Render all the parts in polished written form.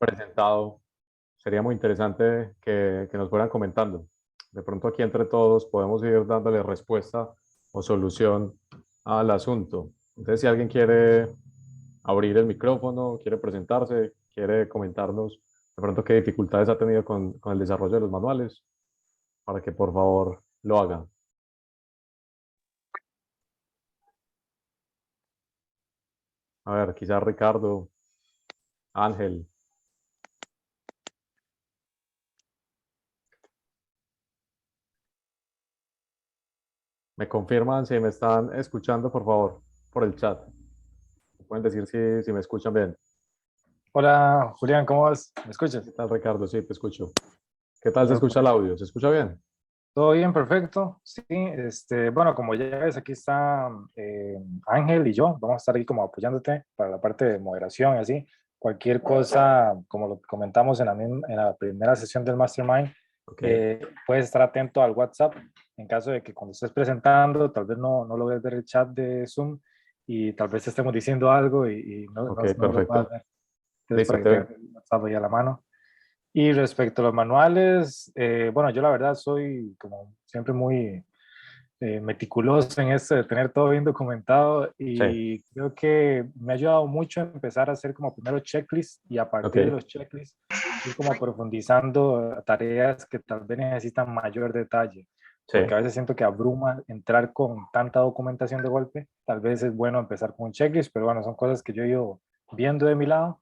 presentado, sería muy interesante que nos fueran comentando. De pronto aquí entre todos podemos ir dándole respuesta o solución al asunto. Entonces, si alguien quiere abrir el micrófono, quiere presentarse, quiere comentarnos de pronto qué dificultades ha tenido con el desarrollo de los manuales, para que por favor lo hagan. A ver, quizás Ricardo, Ángel. ¿Me confirman si me están escuchando, por favor, por el chat? Pueden decir si me escuchan bien. Hola, Julián, ¿cómo vas? ¿Me escuchas? ¿Qué tal, Ricardo? Sí, te escucho. ¿Qué tal se Hola, escucha el audio? ¿Se escucha bien? ¿todo bien? Perfecto. Sí, bueno, como ya ves, aquí está Ángel y yo. Vamos a estar ahí como apoyándote para la parte de moderación y así. Cualquier cosa, como lo comentamos en la primera sesión del Mastermind, Ok, puedes estar atento al WhatsApp en caso de que cuando estés presentando, tal vez no logres ver el chat de Zoom y tal vez te estemos diciendo algo y ok, no lo puedas perfecto. ver. Entonces, Listo, para que tengas el WhatsApp ahí a la mano. Y respecto a los manuales, bueno, yo la verdad soy como siempre muy meticuloso en esto de tener todo bien documentado sí, y creo que me ha ayudado mucho a empezar a hacer como primero checklists y a ok, partir de los checklists ir como profundizando tareas que tal vez necesitan mayor detalle, sí, porque a veces siento que abruma entrar con tanta documentación de golpe. Tal vez es bueno empezar con un checklist, pero bueno, son cosas que yo he ido viendo de mi lado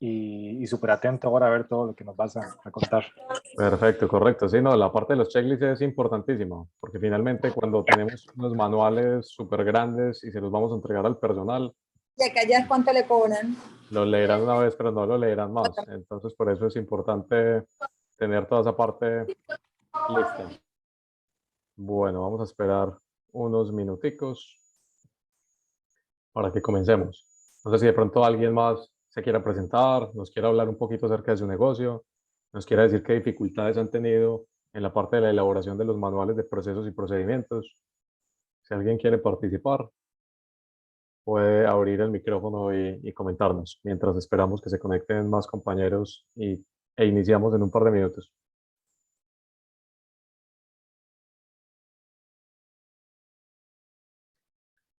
y súper atento ahora a ver todo lo que nos vas a contar. perfecto, correcto. Sí, no, la parte de los checklists es importantísima, porque finalmente cuando tenemos unos manuales súper grandes y se los vamos a entregar al personal, ¿Y acá ya cuánto le cobran? lo leerán una vez, pero no lo leerán más. Entonces, por eso es importante tener toda esa parte lista. Bueno, vamos a esperar unos minuticos para que comencemos. No sé si de pronto alguien más se quiera presentar, nos quiera hablar un poquito acerca de su negocio, nos quiera decir qué dificultades han tenido en la parte de la elaboración de los manuales de procesos y procedimientos. Si alguien quiere participar, puede abrir el micrófono y comentarnos mientras esperamos que se conecten más compañeros e iniciamos en un par de minutos.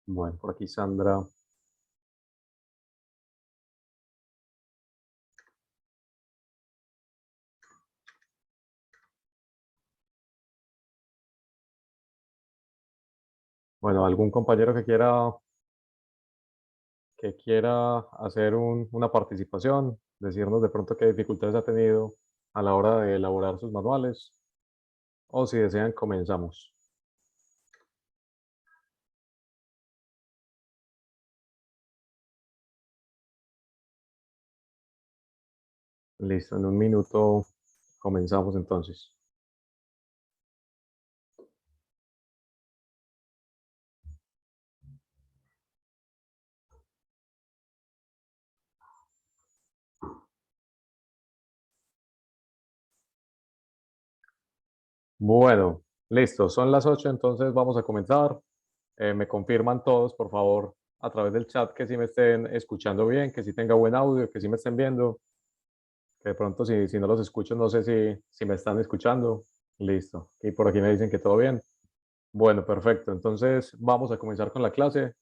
Bueno, por aquí Sandra. Bueno, algún compañero que quiera hacer una participación, decirnos de pronto qué dificultades ha tenido a la hora de elaborar sus manuales, o si desean, comenzamos. Listo, en un minuto comenzamos entonces. Bueno, listo, son las 8, entonces vamos a comenzar. Me confirman todos, por favor, a través del chat que sí me estén escuchando bien, que sí tenga buen audio, que sí me estén viendo, que de pronto si no los escucho, no sé si me están escuchando. Listo, y por aquí me dicen que todo bien. Bueno, perfecto. Entonces vamos a comenzar con la clase.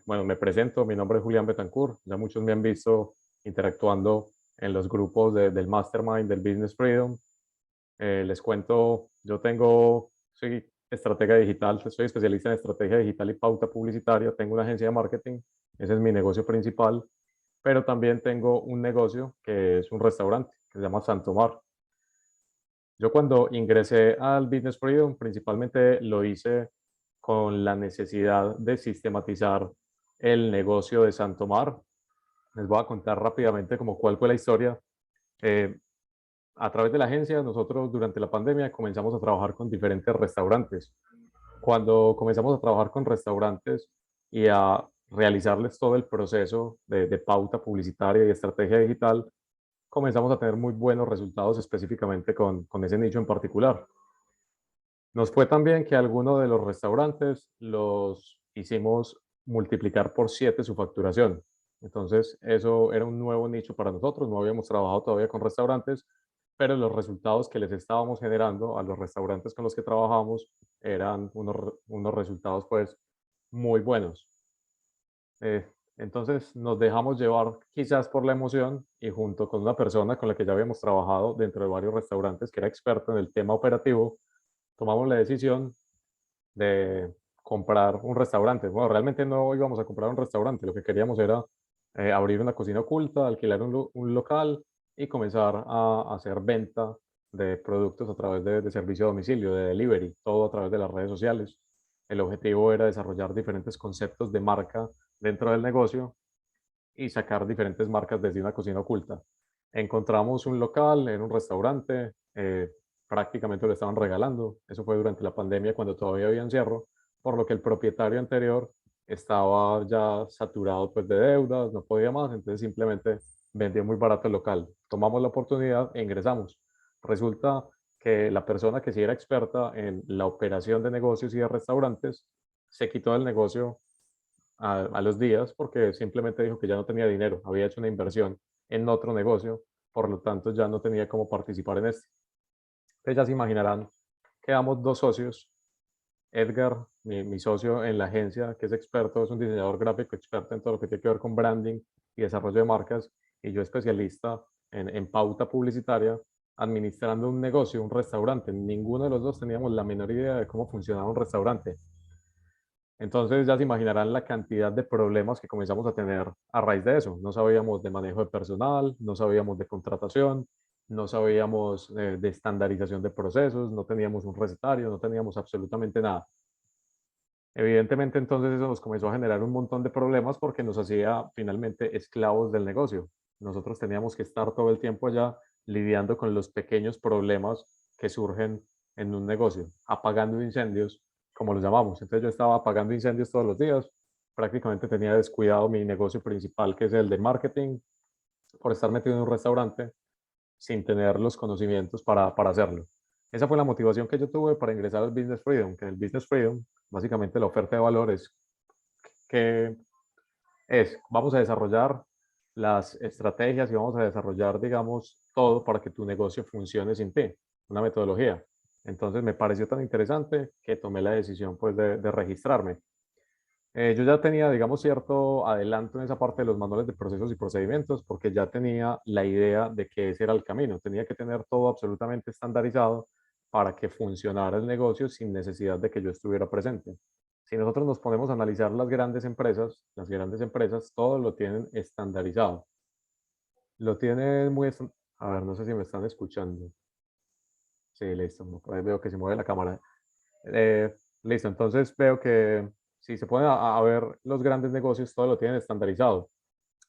Bueno, me presento, mi nombre es Julián Betancourt. Ya muchos me han visto interactuando en los grupos del Mastermind del Business Freedom. Les cuento, soy estratega digital, soy especialista en estrategia digital y pauta publicitaria. Tengo una agencia de marketing, ese es mi negocio principal, pero también tengo un negocio que es un restaurante que se llama Santo Mar. Yo cuando ingresé al Business Freedom, principalmente lo hice con la necesidad de sistematizar el negocio de Santo Mar. Les voy a contar rápidamente como cuál fue la historia. Eh, a través de la agencia, nosotros durante la pandemia comenzamos a trabajar con diferentes restaurantes. Cuando comenzamos a trabajar con restaurantes y a realizarles todo el proceso de pauta publicitaria y estrategia digital, comenzamos a tener muy buenos resultados específicamente con ese nicho en particular. Nos fue tan bien que algunos de los restaurantes los hicimos multiplicar por 7 su facturación. Entonces, eso era un nuevo nicho para nosotros, no habíamos trabajado todavía con restaurantes, pero los resultados que les estábamos generando a los restaurantes con los que trabajábamos eran unos resultados pues muy buenos. Eh, entonces nos dejamos llevar quizás por la emoción y junto con una persona con la que ya habíamos trabajado dentro de varios restaurantes que era experto en el tema operativo, tomamos la decisión de comprar un restaurante. Bueno, realmente no íbamos a comprar un restaurante, lo que queríamos era abrir una cocina oculta, alquilar un local y comenzar a hacer venta de productos a través de servicio a domicilio, de delivery, todo a través de las redes sociales. El objetivo era desarrollar diferentes conceptos de marca dentro del negocio y sacar diferentes marcas desde una cocina oculta. Encontramos un local en un restaurante, prácticamente lo estaban regalando. Eso fue durante la pandemia cuando todavía había encierro, por lo que el propietario anterior estaba ya saturado pues de deudas, no podía más, entonces simplemente vendió muy barato el local. Tomamos la oportunidad e ingresamos. Resulta que la persona que sí era experta en la operación de negocios y de restaurantes se quitó del negocio a los días porque simplemente dijo que ya no tenía dinero, había hecho una inversión en otro negocio, por lo tanto ya no tenía cómo participar en este. Entonces ya se imaginarán, quedamos dos socios. Edgar, mi socio en la agencia, que es experto, es un diseñador gráfico experto en todo lo que tiene que ver con branding y desarrollo de marcas, y yo especialista en pauta publicitaria, administrando un negocio, un restaurante. Ninguno de los dos teníamos la menor idea de cómo funcionaba un restaurante. Entonces ya se imaginarán la cantidad de problemas que comenzamos a tener a raíz de eso. No sabíamos de manejo de personal, no sabíamos de contratación, no sabíamos de estandarización de procesos, no teníamos un recetario, no teníamos absolutamente nada. Evidentemente entonces eso nos comenzó a generar un montón de problemas porque nos hacía finalmente esclavos del negocio. Nosotros teníamos que estar todo el tiempo allá lidiando con los pequeños problemas que surgen en un negocio, apagando incendios, como los llamamos. Entonces yo estaba apagando incendios todos los días, prácticamente tenía descuidado mi negocio principal, que es el de marketing, por estar metido en un restaurante sin tener los conocimientos para hacerlo. Esa fue la motivación que yo tuve para ingresar al Business Freedom, que el Business Freedom, básicamente la oferta de valor que vamos a desarrollar las estrategias y vamos a desarrollar, digamos, todo para que tu negocio funcione sin ti, una metodología. Entonces me pareció tan interesante que tomé la decisión pues de registrarme. Yo ya tenía, digamos, cierto adelanto en esa parte de los manuales de procesos y procedimientos porque ya tenía la idea de que ese era el camino. Tenía que tener todo absolutamente estandarizado para que funcionara el negocio sin necesidad de que yo estuviera presente. Si nosotros nos ponemos a analizar las grandes empresas, todo lo tienen estandarizado. Lo tienen muy... A ver, no sé si me están escuchando. Sí, listo. Por ahí veo que se mueve la cámara. Listo, entonces veo que si se ponen a ver los grandes negocios, todo lo tienen estandarizado.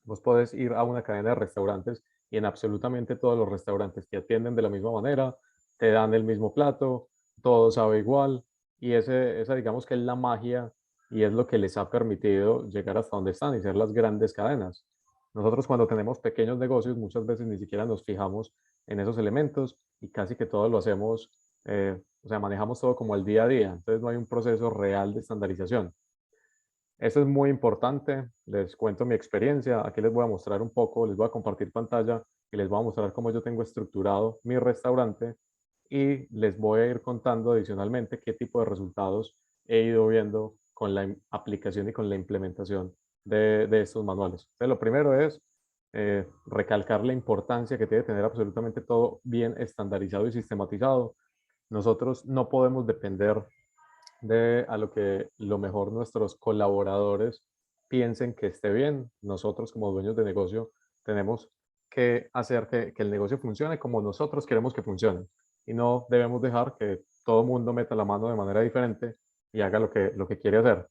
Vos podés ir a una cadena de restaurantes y en absolutamente todos los restaurantes te atienden de la misma manera, te dan el mismo plato, todo sabe igual y esa digamos que es la magia y es lo que les ha permitido llegar hasta donde están y ser las grandes cadenas. Nosotros cuando tenemos pequeños negocios muchas veces ni siquiera nos fijamos en esos elementos y casi que todo lo hacemos, o sea, manejamos todo como el día a día, entonces no hay un proceso real de estandarización. Eso es muy importante. Les cuento mi experiencia. Aquí les voy a mostrar un poco, les voy a compartir pantalla y les voy a mostrar cómo yo tengo estructurado mi restaurante y les voy a ir contando adicionalmente qué tipo de resultados he ido viendo con la aplicación y con la implementación de estos manuales. Entonces, lo primero es recalcar la importancia que tiene tener absolutamente todo bien estandarizado y sistematizado. Nosotros no podemos depender de a lo mejor nuestros colaboradores piensen que esté bien. Nosotros como dueños de negocio tenemos que hacer que el negocio funcione como nosotros queremos que funcione y no debemos dejar que todo el mundo meta la mano de manera diferente y haga lo que quiere hacer.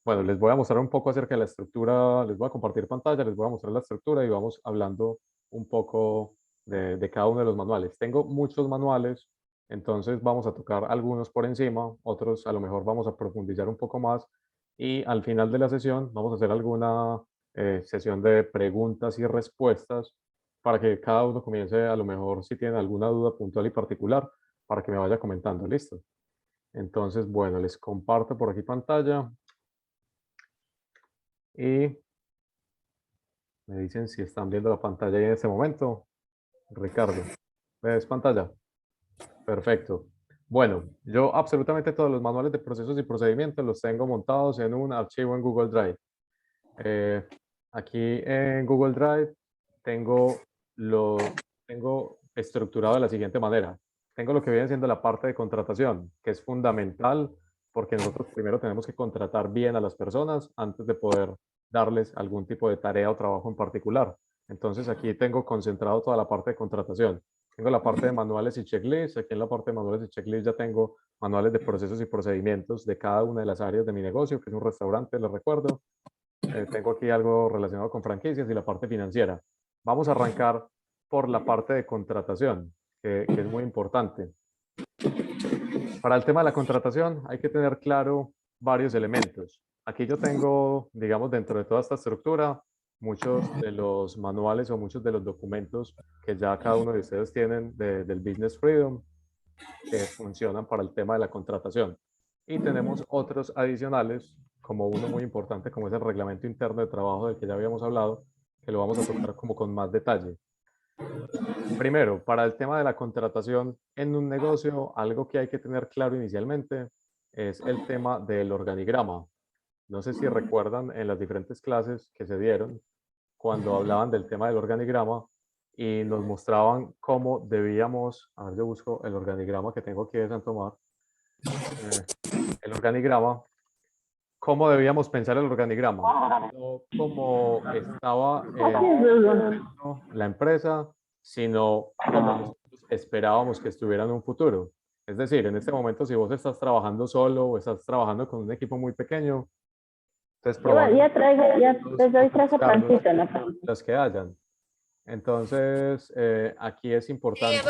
Bueno, les voy a mostrar un poco acerca de la estructura, les voy a compartir pantalla, les voy a mostrar la estructura y vamos hablando un poco de cada uno de los manuales. Tengo muchos manuales, entonces vamos a tocar algunos por encima, otros a lo mejor vamos a profundizar un poco más y al final de la sesión vamos a hacer alguna sesión de preguntas y respuestas para que cada uno comience a lo mejor si tiene alguna duda puntual y particular para que me vaya comentando, ¿listo? Entonces, bueno, les comparto por aquí pantalla y Me dicen si están viendo la pantalla ahí en este momento. Ricardo, ¿ves pantalla? Perfecto. Bueno, yo absolutamente todos los manuales de procesos y procedimientos los tengo montados en un archivo en Google Drive. Eh, Aquí en Google Drive tengo, tengo estructurado de la siguiente manera. Tengo lo que viene siendo la parte de contratación, que es fundamental porque nosotros primero tenemos que contratar bien a las personas antes de poder darles algún tipo de tarea o trabajo en particular. Entonces aquí tengo concentrado toda la parte de contratación. Tengo la parte de manuales y checklists. Aquí en la parte de manuales y checklists ya tengo manuales de procesos y procedimientos de cada una de las áreas de mi negocio, que es un restaurante, les recuerdo. Tengo aquí algo relacionado con franquicias y la parte financiera. Vamos a arrancar por la parte de contratación, que es muy importante. Para el tema de la contratación hay que tener claro varios elementos. Aquí yo tengo, digamos, dentro de toda esta estructura, muchos de los manuales o muchos de los documentos que ya cada uno de ustedes tienen del Business Freedom, que funcionan para el tema de la contratación. Y tenemos otros adicionales, como uno muy importante, como es el reglamento interno de trabajo del que ya habíamos hablado, que lo vamos a tocar como con más detalle. Primero, para el tema de la contratación en un negocio, algo que hay que tener claro inicialmente es el tema del organigrama. No sé si recuerdan en las diferentes clases que se dieron cuando hablaban del tema del organigrama y nos mostraban cómo debíamos, a ver, yo busco el organigrama que tengo aquí de San Tomás, el organigrama, cómo debíamos pensar el organigrama, no cómo estaba la empresa, sino cómo nosotros esperábamos que estuviera en un futuro. Es decir, en este momento, si vos estás trabajando solo o estás trabajando con un equipo muy pequeño, entonces Ya traigo, ya te doy trazo cargos, pancito, ¿no? los que hayan. Entonces, aquí es importante.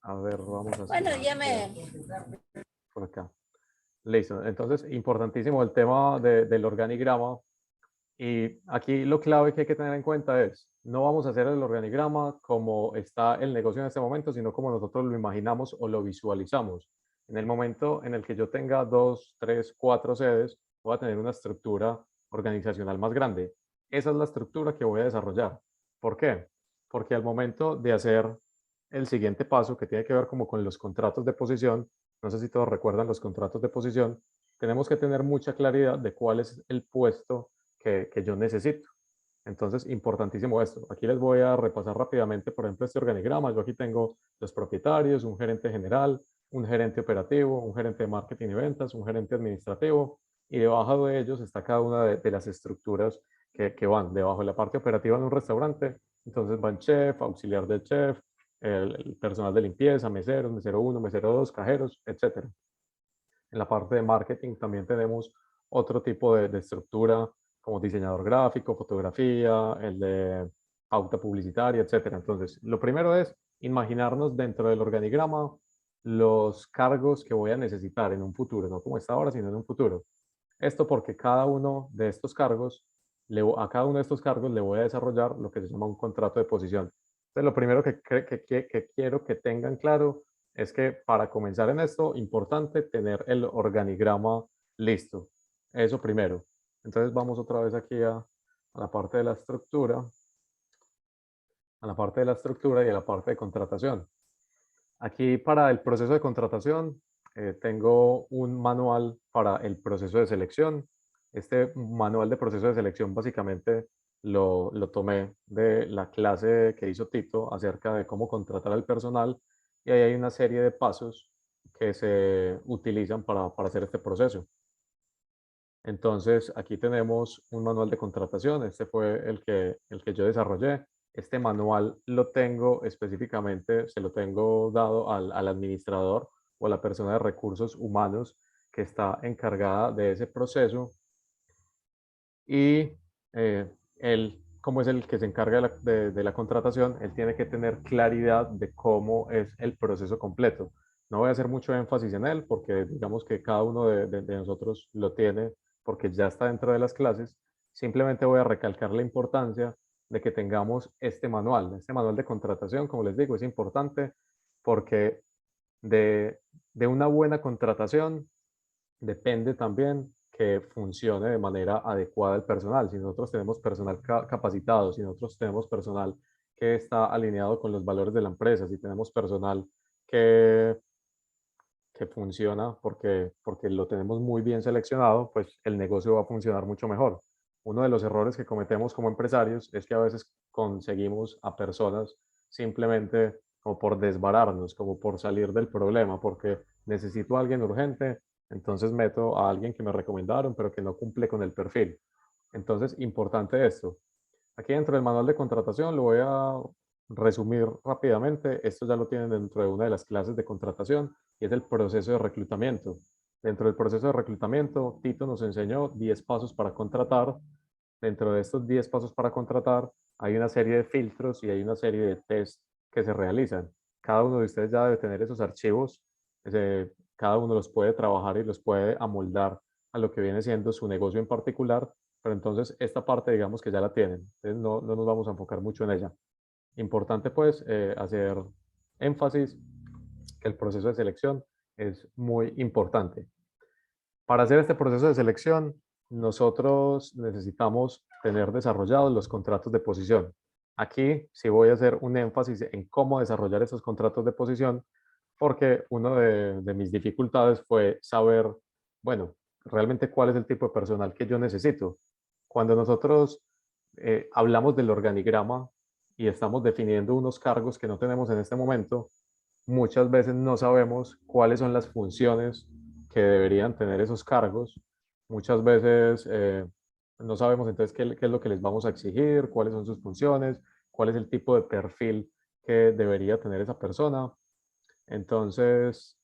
A ver, vamos a Bueno, hacer ya me... por acá. Listo. Entonces, importantísimo el tema del organigrama. Y aquí lo clave que hay que tener en cuenta es, no vamos a hacer el organigrama como está el negocio en este momento, sino como nosotros lo imaginamos o lo visualizamos. En el momento en el que yo tenga 2, 3, 4 sedes, voy a tener una estructura organizacional más grande. Esa es la estructura que voy a desarrollar. ¿Por qué? Porque al momento de hacer el siguiente paso, que tiene que ver como con los contratos de posición, no sé si todos recuerdan los contratos de posición, tenemos que tener mucha claridad de cuál es el puesto que yo necesito. Entonces, importantísimo esto. Aquí les voy a repasar rápidamente, por ejemplo, este organigrama. Yo aquí tengo los propietarios, un gerente general, un gerente operativo, un gerente de marketing y ventas, un gerente administrativo, y debajo de ellos está cada una de las estructuras que van. Debajo de la parte operativa en un restaurante, entonces van chef, auxiliar del chef, el personal de limpieza, meseros, mesero 1, mesero 2, cajeros, etc. En la parte de marketing también tenemos otro tipo de estructura como diseñador gráfico, fotografía, el de pauta publicitaria, etcétera. Entonces, lo primero es imaginarnos dentro del organigrama los cargos que voy a necesitar en un futuro, no como está ahora, sino en un futuro. Esto porque cada uno de estos cargos, a cada uno de estos cargos le voy a desarrollar lo que se llama un contrato de posición. Entonces, lo primero que quiero que tengan claro es que para comenzar en esto, importante tener el organigrama listo. Eso primero. Entonces vamos otra vez aquí a la parte de la estructura, a la parte de la estructura y a la parte de contratación. Aquí para el proceso de contratación tengo un manual para el proceso de selección. Este manual de proceso de selección básicamente lo tomé de la clase que hizo Tito acerca de cómo contratar al personal y ahí hay una serie de pasos que se utilizan para hacer este proceso. Entonces, aquí tenemos un manual de contratación. Este fue el que yo desarrollé. Este manual lo tengo específicamente, se lo tengo dado al administrador o a la persona de recursos humanos que está encargada de ese proceso. Y él, como es el que se encarga de la contratación, él tiene que tener claridad de cómo es el proceso completo. No voy a hacer mucho énfasis en él porque digamos que cada uno de nosotros lo tiene porque ya está dentro de las clases. Simplemente voy a recalcar la importancia de que tengamos este manual. Este manual de contratación, como les digo, es importante porque de una buena contratación depende también que funcione de manera adecuada el personal. Si nosotros tenemos personal capacitado, si nosotros tenemos personal que está alineado con los valores de la empresa, si tenemos personal que, que funciona porque lo tenemos muy bien seleccionado, pues el negocio va a funcionar mucho mejor. Uno de los errores que cometemos como empresarios es que a veces conseguimos a personas simplemente como por desbararnos, como por salir del problema, porque necesito a alguien urgente, entonces meto a alguien que me recomendaron, pero que no cumple con el perfil. Entonces, importante esto. Aquí dentro del manual de contratación lo voy a resumir rápidamente. Esto ya lo tienen dentro de una de las clases de contratación y es el proceso de reclutamiento. Dentro del proceso de reclutamiento, Tito nos enseñó 10 pasos para contratar. Dentro de estos 10 pasos para contratar, hay una serie de filtros y hay una serie de test que se realizan. Cada uno de ustedes ya debe tener esos archivos. Cada uno los puede trabajar y los puede amoldar a lo que viene siendo su negocio en particular, pero entonces esta parte digamos que ya la tienen. Entonces no nos vamos a enfocar mucho en ella. Importante pues hacer énfasis que el proceso de selección es muy importante. Para hacer este proceso de selección, nosotros necesitamos tener desarrollados los contratos de posición. Aquí sí voy a hacer un énfasis en cómo desarrollar esos contratos de posición, porque una de mis dificultades fue saber, bueno, realmente cuál es el tipo de personal que yo necesito. Cuando nosotros hablamos del organigrama y estamos definiendo unos cargos que no tenemos en este momento, muchas veces no sabemos cuáles son las funciones que deberían tener esos cargos. Muchas veces no sabemos entonces qué es lo que les vamos a exigir, cuáles son sus funciones, cuál es el tipo de perfil que debería tener esa persona. Entonces,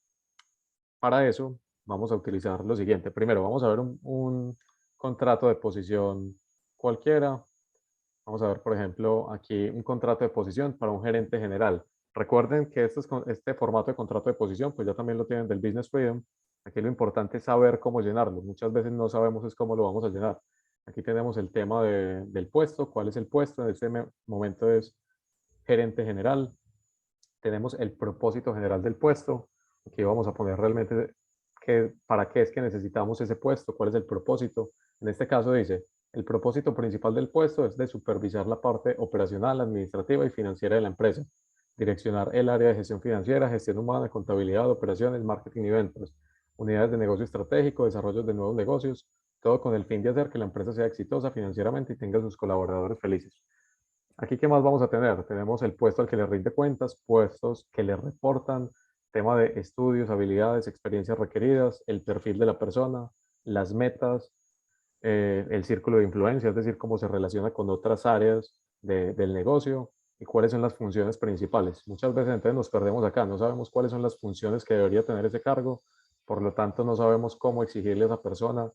para eso vamos a utilizar lo siguiente. Primero, vamos a ver un contrato de posición cualquiera. Vamos a ver, por ejemplo, aquí un contrato de posición para un gerente general. Recuerden que este formato de contrato de posición, pues ya también lo tienen del Business Freedom. Aquí lo importante es saber cómo llenarlo. Muchas veces no sabemos es cómo lo vamos a llenar. Aquí tenemos el tema del puesto, cuál es el puesto. En este momento es gerente general. Tenemos el propósito general del puesto. Aquí vamos a poner realmente para qué es que necesitamos ese puesto, cuál es el propósito. En este caso dice, el propósito principal del puesto es de supervisar la parte operacional, administrativa y financiera de la empresa, direccionar el área de gestión financiera, gestión humana, contabilidad, operaciones, marketing y ventas, unidades de negocio estratégico, desarrollo de nuevos negocios, todo con el fin de hacer que la empresa sea exitosa financieramente y tenga a sus colaboradores felices. Aquí, ¿qué más vamos a tener? Tenemos el puesto al que le rinde cuentas, puestos que le reportan, tema de estudios, habilidades, experiencias requeridas, el perfil de la persona, las metas, el círculo de influencia, es decir, cómo se relaciona con otras áreas del negocio y cuáles son las funciones principales. Muchas veces entonces nos perdemos acá, no sabemos cuáles son las funciones que debería tener ese cargo, por lo tanto no sabemos cómo exigirle a esa persona,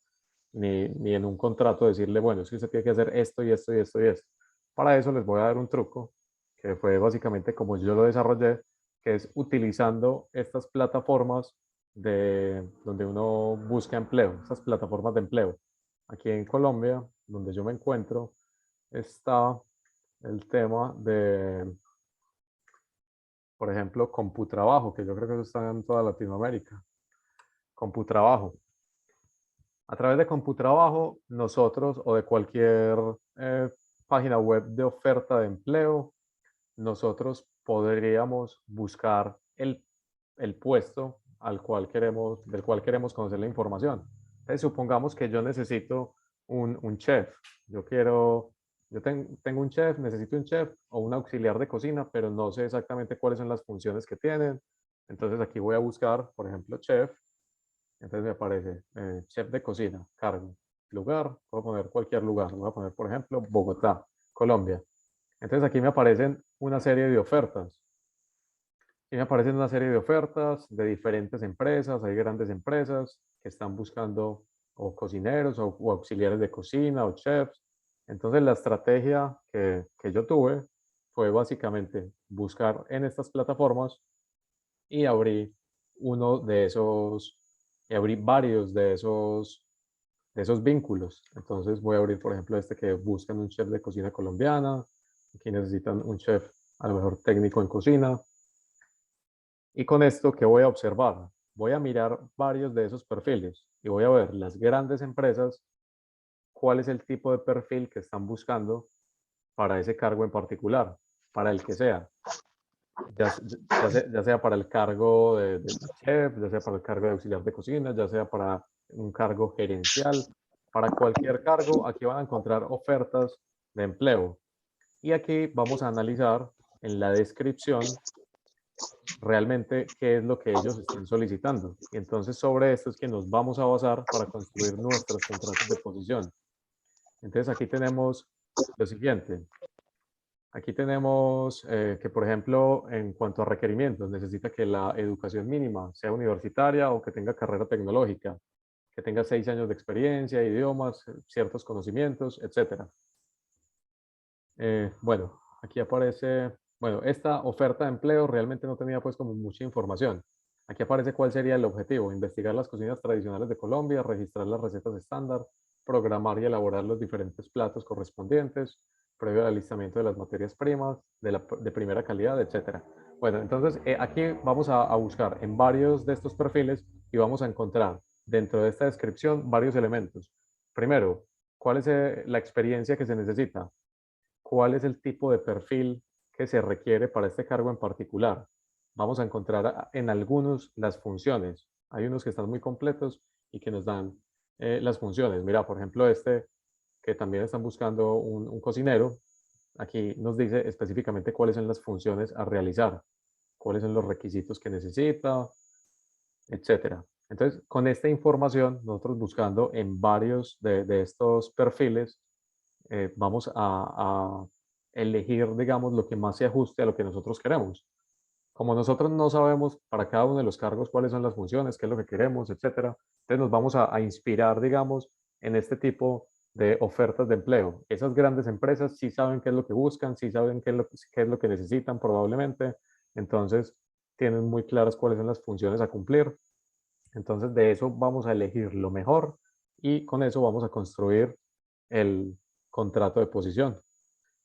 ni en un contrato decirle, bueno, es que usted tiene que hacer esto y esto y esto y esto. Para eso les voy a dar un truco, que fue básicamente como yo lo desarrollé, que es utilizando estas plataformas donde uno busca empleo, estas plataformas de empleo. Aquí en Colombia, donde yo me encuentro, está el tema de, por ejemplo, Computrabajo, que yo creo que eso está en toda Latinoamérica. Computrabajo. A través de Computrabajo, nosotros o de cualquier página web de oferta de empleo, nosotros podríamos buscar el puesto del cual queremos conocer la información. Entonces, supongamos que yo necesito un chef. Tengo un chef, necesito un chef o un auxiliar de cocina, pero no sé exactamente cuáles son las funciones que tienen. Entonces aquí voy a buscar, por ejemplo, chef. Entonces me aparece chef de cocina, cargo, lugar, puedo poner cualquier lugar. Voy a poner, por ejemplo, Bogotá, Colombia. Entonces aquí me aparecen una serie de ofertas. Y me aparecen una serie de ofertas de diferentes empresas. Hay grandes empresas que están buscando o cocineros o auxiliares de cocina o chefs. Entonces la estrategia que yo tuve fue básicamente buscar en estas plataformas y abrí uno de esos, y abrí varios de esos vínculos. Entonces voy a abrir, por ejemplo, este que buscan un chef de cocina colombiana, aquí necesitan un chef a lo mejor técnico en cocina. Y con esto, ¿qué voy a observar? voy a mirar varios de esos perfiles y voy a ver las grandes empresas, cuál es el tipo de perfil que están buscando para ese cargo en particular, para el que sea. Ya sea para el cargo de chef, ya sea para el cargo de auxiliar de cocina, ya sea para un cargo gerencial, para cualquier cargo, aquí van a encontrar ofertas de empleo. Y aquí vamos a analizar en la descripción realmente qué es lo que ellos están solicitando. Y entonces sobre esto es que nos vamos a basar para construir nuestros contratos de posición. Entonces aquí tenemos lo siguiente. Aquí tenemos que, por ejemplo, en cuanto a requerimientos, necesita que la educación mínima sea universitaria o que tenga carrera tecnológica, que tenga 6 años de experiencia, idiomas, ciertos conocimientos, etc. Bueno, aquí aparece, bueno, esta oferta de empleo realmente no tenía pues como mucha información. Aquí aparece cuál sería el objetivo: investigar las cocinas tradicionales de Colombia, registrar las recetas estándar, programar y elaborar los diferentes platos correspondientes, previo al alistamiento de las materias primas de primera calidad, etcétera. Bueno, entonces aquí vamos a buscar en varios de estos perfiles y vamos a encontrar dentro de esta descripción varios elementos. Primero, ¿cuál es la experiencia que se necesita? ¿Cuál es el tipo de perfil que se requiere para este cargo en particular? Vamos a encontrar en algunos las funciones. Hay unos que están muy completos y que nos dan las funciones. Mira, por ejemplo, este que también están buscando un cocinero, aquí nos dice específicamente cuáles son las funciones a realizar, cuáles son los requisitos que necesita, etcétera. Entonces, con esta información, nosotros buscando en varios de estos perfiles, vamos a elegir, digamos, lo que más se ajuste a lo que nosotros queremos. Como nosotros no sabemos para cada uno de los cargos cuáles son las funciones, qué es lo que queremos, etcétera, entonces nos vamos a inspirar, digamos, en este tipo de ofertas de empleo. Esas grandes empresas sí saben qué es lo que buscan, sí saben qué es lo que necesitan probablemente, entonces tienen muy claras cuáles son las funciones a cumplir. Entonces de eso vamos a elegir lo mejor y con eso vamos a construir el contrato de posición.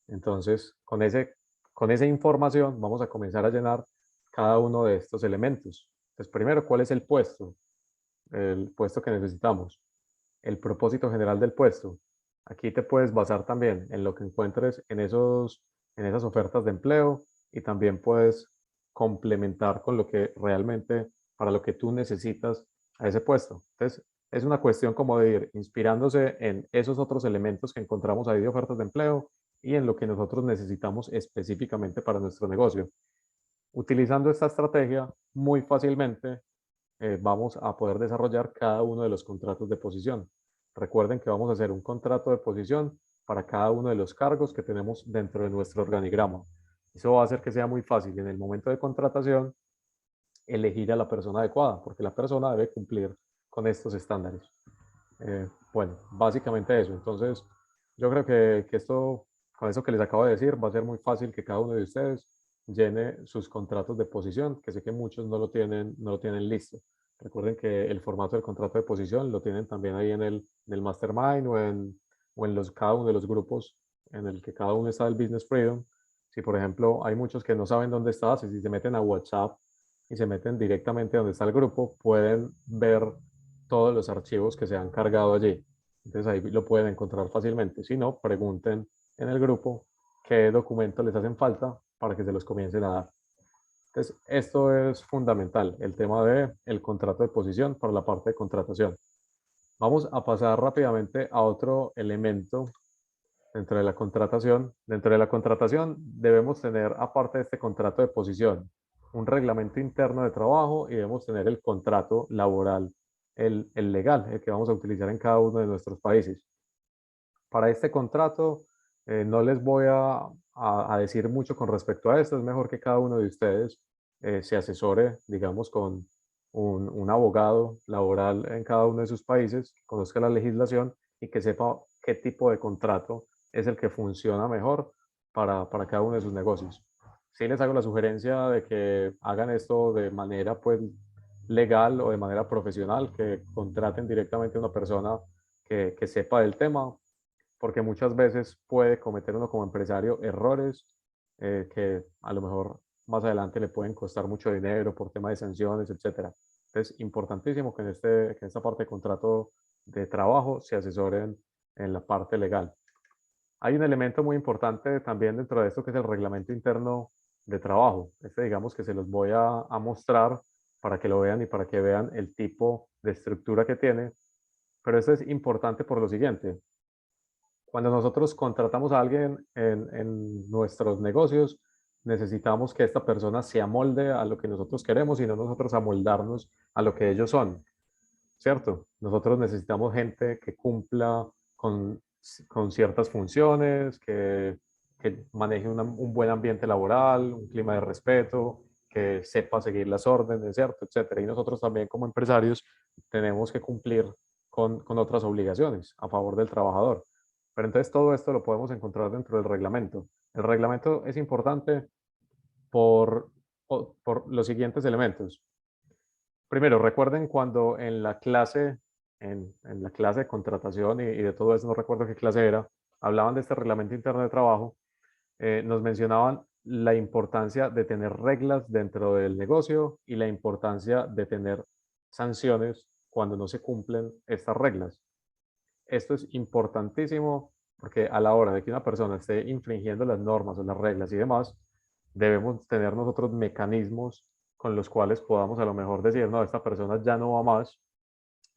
Entonces, con esa información vamos a comenzar a llenar cada uno de estos elementos. Entonces, primero, ¿cuál es el puesto? El puesto que necesitamos. El propósito general del puesto. Aquí te puedes basar también en lo que encuentres en esas ofertas de empleo y también puedes complementar con lo que realmente, para lo que tú necesitas a ese puesto. Entonces, es una cuestión como de ir inspirándose en esos otros elementos que encontramos ahí de ofertas de empleo y en lo que nosotros necesitamos específicamente para nuestro negocio. Utilizando esta estrategia, muy fácilmente vamos a poder desarrollar cada uno de los contratos de posición. Recuerden que vamos a hacer un contrato de posición para cada uno de los cargos que tenemos dentro de nuestro organigrama. Eso va a hacer que sea muy fácil en el momento de contratación elegir a la persona adecuada, porque la persona debe cumplir con estos estándares. Bueno, básicamente eso. Entonces, yo creo que esto, con eso que les acabo de decir, va a ser muy fácil que cada uno de ustedes llene sus contratos de posición, que sé que muchos no lo tienen listo. Recuerden que el formato del contrato de posición lo tienen también ahí en el Mastermind o en cada uno de los grupos en el que cada uno está del Business Freedom. Si, por ejemplo, hay muchos que no saben dónde está, si se meten a WhatsApp y se meten directamente donde está el grupo, pueden ver todos los archivos que se han cargado allí. Entonces ahí lo pueden encontrar fácilmente. Si no, pregunten en el grupo qué documentos les hacen falta para que se los comiencen a dar. Entonces, esto es fundamental, el tema del contrato de posición para la parte de contratación. Vamos a pasar rápidamente a otro elemento dentro de la contratación. Dentro de la contratación debemos tener, aparte de este contrato de posición, un reglamento interno de trabajo y debemos tener el contrato laboral, el legal, el que vamos a utilizar en cada uno de nuestros países. Para este contrato, no les voy a decir mucho con respecto a esto. Es mejor que cada uno de ustedes se asesore, digamos, con un abogado laboral en cada uno de sus países, que conozca la legislación y que sepa qué tipo de contrato es el que funciona mejor para cada uno de sus negocios. Sí les hago la sugerencia de que hagan esto de manera pues legal o de manera profesional, que contraten directamente a una persona que sepa del tema, porque muchas veces puede cometer uno como empresario errores que a lo mejor más adelante le pueden costar mucho dinero por tema de sanciones, etcétera. Entonces, importantísimo que que en esta parte de contrato de trabajo se asesoren en la parte legal. Hay un elemento muy importante también dentro de esto que es el reglamento interno de trabajo. Digamos que se los voy a mostrar para que lo vean y para que vean el tipo de estructura que tiene. Pero esto es importante por lo siguiente. Cuando nosotros contratamos a alguien en nuestros negocios, necesitamos que esta persona se amolde a lo que nosotros queremos y no nosotros amoldarnos a lo que ellos son, ¿cierto? Nosotros necesitamos gente que cumpla con ciertas funciones, que maneje un buen ambiente laboral, un clima de respeto, que sepa seguir las órdenes, ¿cierto? Etcétera. Y nosotros también como empresarios tenemos que cumplir con otras obligaciones a favor del trabajador. Pero entonces todo esto lo podemos encontrar dentro del reglamento. El reglamento es importante por los siguientes elementos. Primero, recuerden cuando en la clase de contratación y de todo eso, no recuerdo qué clase era, hablaban de este reglamento interno de trabajo, nos mencionaban la importancia de tener reglas dentro del negocio y la importancia de tener sanciones cuando no se cumplen estas reglas. Esto es importantísimo porque a la hora de que una persona esté infringiendo las normas o las reglas y demás, debemos tener nosotros mecanismos con los cuales podamos a lo mejor decir, no, esta persona ya no va más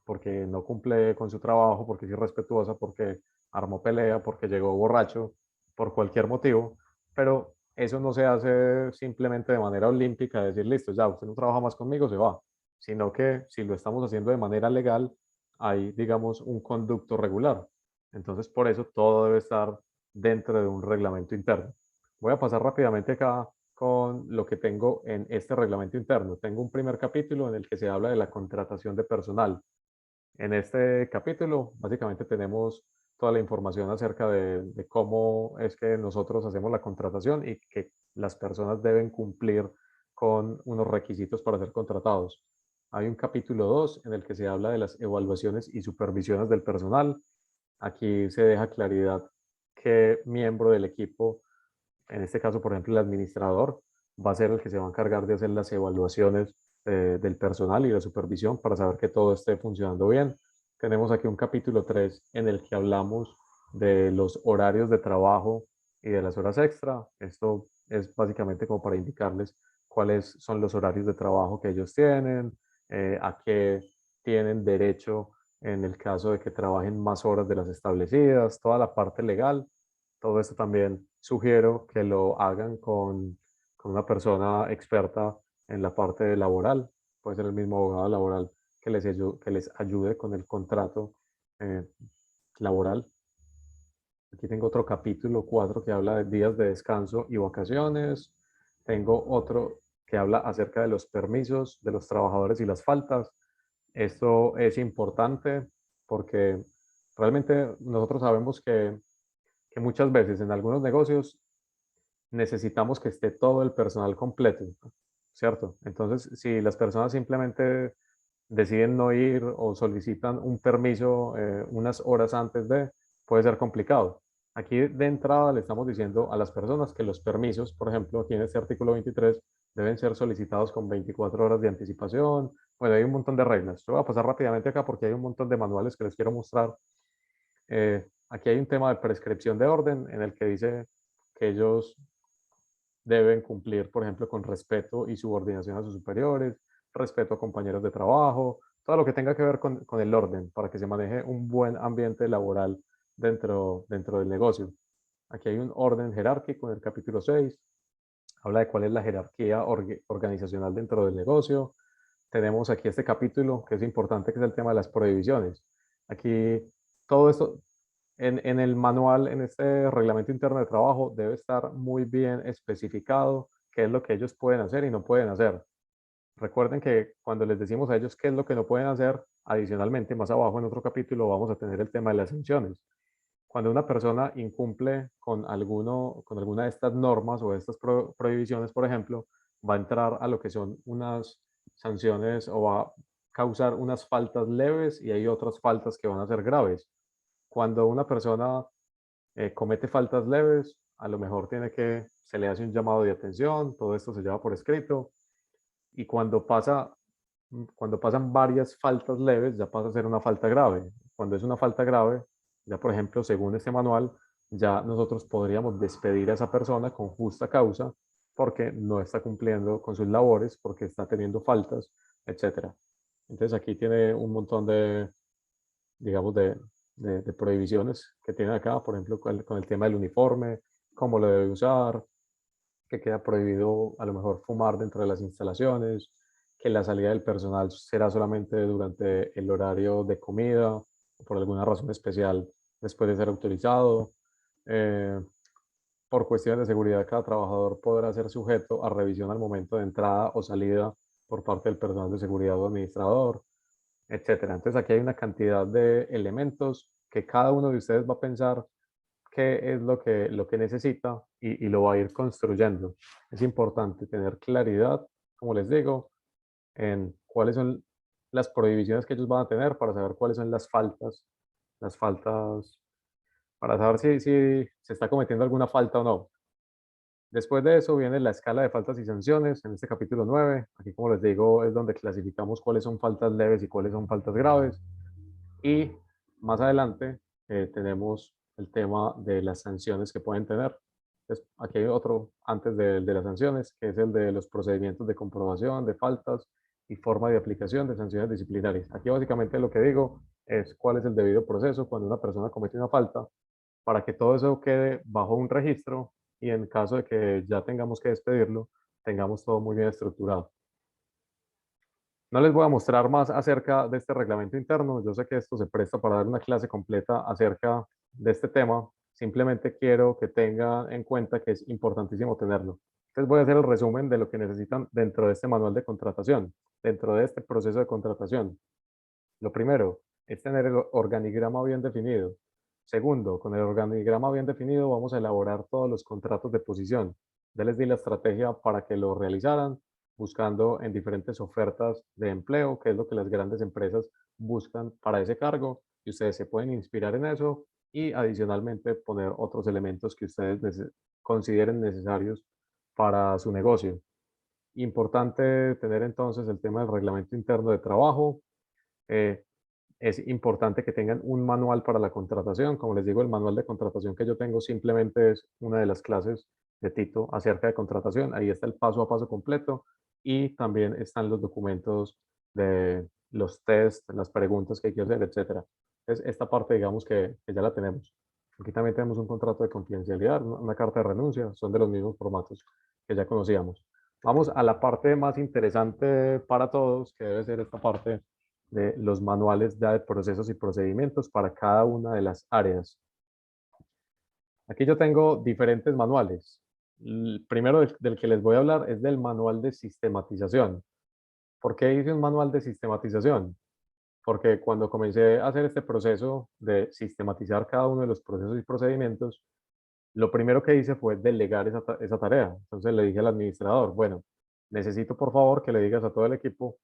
porque no cumple con su trabajo, porque es irrespetuosa, porque armó pelea, porque llegó borracho, por cualquier motivo, pero eso no se hace simplemente de manera olímpica, decir, listo, ya usted no trabaja más conmigo, se va, sino que si lo estamos haciendo de manera legal, hay, digamos, un conducto regular. Entonces, por eso todo debe estar dentro de un reglamento interno. Voy a pasar rápidamente acá con lo que tengo en este reglamento interno. Tengo un primer capítulo en el que se habla de la contratación de personal. En este capítulo, básicamente tenemos toda la información acerca de cómo es que nosotros hacemos la contratación y que las personas deben cumplir con unos requisitos para ser contratados. Hay un capítulo 2 en el que se habla de las evaluaciones y supervisiones del personal. Aquí se deja claridad qué miembro del equipo, en este caso, por ejemplo, el administrador, va a ser el que se va a encargar de hacer las evaluaciones del personal y la supervisión para saber que todo esté funcionando bien. Tenemos aquí un capítulo 3 en el que hablamos de los horarios de trabajo y de las horas extra. Esto es básicamente como para indicarles cuáles son los horarios de trabajo que ellos tienen, a qué tienen derecho en el caso de que trabajen más horas de las establecidas, toda la parte legal. Todo esto también sugiero que lo hagan con una persona experta en la parte laboral. Puede ser el mismo abogado laboral que les ayude con el contrato eh, laboral. Aquí tengo otro capítulo 4 que habla de días de descanso y vacaciones. Tengo otro que habla acerca de los permisos de los trabajadores y las faltas. Esto es importante porque realmente nosotros sabemos que muchas veces en algunos negocios necesitamos que esté todo el personal completo, ¿cierto? Entonces, si las personas simplemente deciden no ir o solicitan un permiso unas horas antes de, puede ser complicado. Aquí de entrada le estamos diciendo a las personas que los permisos, por ejemplo, aquí en este artículo 23, deben ser solicitados con 24 horas de anticipación. Bueno, hay un montón de reglas. Yo voy a pasar rápidamente acá porque hay un montón de manuales que les quiero mostrar. Aquí hay un tema de prescripción de orden en el que dice que ellos deben cumplir, por ejemplo, con respeto y subordinación a sus superiores, respeto a compañeros de trabajo, todo lo que tenga que ver con el orden para que se maneje un buen ambiente laboral dentro del negocio. Aquí hay un orden jerárquico en el capítulo 6, habla de cuál es la jerarquía organizacional dentro del negocio. Tenemos aquí este capítulo que es importante, que es el tema de las prohibiciones. Aquí todo esto, en el manual, en este reglamento interno de trabajo, debe estar muy bien especificado qué es lo que ellos pueden hacer y no pueden hacer. Recuerden que cuando les decimos a ellos qué es lo que no pueden hacer, adicionalmente, más abajo en otro capítulo vamos a tener el tema de las sanciones. Cuando una persona incumple con alguna de estas normas o de estas prohibiciones, por ejemplo, va a entrar a lo que son unas sanciones o va a causar unas faltas leves y hay otras faltas que van a ser graves. Cuando una persona comete faltas leves, a lo mejor se le hace un llamado de atención, todo esto se lleva por escrito, y cuando pasa cuando pasan varias faltas leves, ya pasa a ser una falta grave. Cuando es una falta grave, ya por ejemplo, según este manual, ya nosotros podríamos despedir a esa persona con justa causa porque no está cumpliendo con sus labores, porque está teniendo faltas, etcétera. Entonces aquí tiene un montón de, digamos, de prohibiciones que tiene acá, por ejemplo, con el tema del uniforme, cómo lo debe usar, que queda prohibido a lo mejor fumar dentro de las instalaciones, que la salida del personal será solamente durante el horario de comida, o por alguna razón especial después de ser autorizado. Eh, por cuestiones de seguridad, cada trabajador podrá ser sujeto a revisión al momento de entrada o salida por parte del personal de seguridad o administrador, etcétera. Entonces aquí hay una cantidad de elementos que cada uno de ustedes va a pensar qué es lo que necesita y lo va a ir construyendo. Es importante tener claridad, como les digo, en cuáles son las prohibiciones que ellos van a tener para saber cuáles son las faltas, para saber si se está cometiendo alguna falta o no. Después de eso viene la escala de faltas y sanciones en este capítulo 9. Aquí, como les digo, es donde clasificamos cuáles son faltas leves y cuáles son faltas graves. Y más adelante tenemos el tema de las sanciones que pueden tener. Entonces, aquí hay otro antes de las sanciones, que es el de los procedimientos de comprobación de faltas y forma de aplicación de sanciones disciplinarias. Aquí básicamente lo que digo es cuál es el debido proceso cuando una persona comete una falta para que todo eso quede bajo un registro y en caso de que ya tengamos que despedirlo, tengamos todo muy bien estructurado. No les voy a mostrar más acerca de este reglamento interno. Yo sé que esto se presta para dar una clase completa acerca de este tema. Simplemente quiero que tengan en cuenta que es importantísimo tenerlo. Entonces voy a hacer el resumen de lo que necesitan dentro de este manual de contratación, dentro de este proceso de contratación. Lo primero es tener el organigrama bien definido. Segundo, con el organigrama bien definido vamos a elaborar todos los contratos de posición. Ya les di la estrategia para que lo realizaran, buscando en diferentes ofertas de empleo, que es lo que las grandes empresas buscan para ese cargo, y ustedes se pueden inspirar en eso y adicionalmente poner otros elementos que ustedes consideren necesarios para su negocio. Importante tener entonces el tema del reglamento interno de trabajo. eh, es importante que tengan un manual para la contratación. Como les digo, el manual de contratación que yo tengo simplemente es una de las clases de Tito acerca de contratación. Ahí está el paso a paso completo y también están los documentos de los test, las preguntas que hay que hacer, etcétera. Entonces, esta parte, digamos que ya la tenemos. Aquí también tenemos un contrato de confidencialidad, una carta de renuncia, son de los mismos formatos que ya conocíamos. Vamos a la parte más interesante para todos, que debe ser esta parte de los manuales ya de procesos y procedimientos para cada una de las áreas. Aquí yo tengo diferentes manuales. El primero del que les voy a hablar es del manual de sistematización. ¿Por qué hice un manual de sistematización? Porque cuando comencé a hacer este proceso de sistematizar cada uno de los procesos y procedimientos, lo primero que hice fue delegar esa tarea. Entonces le dije al administrador, bueno, necesito por favor que le digas a todo el equipo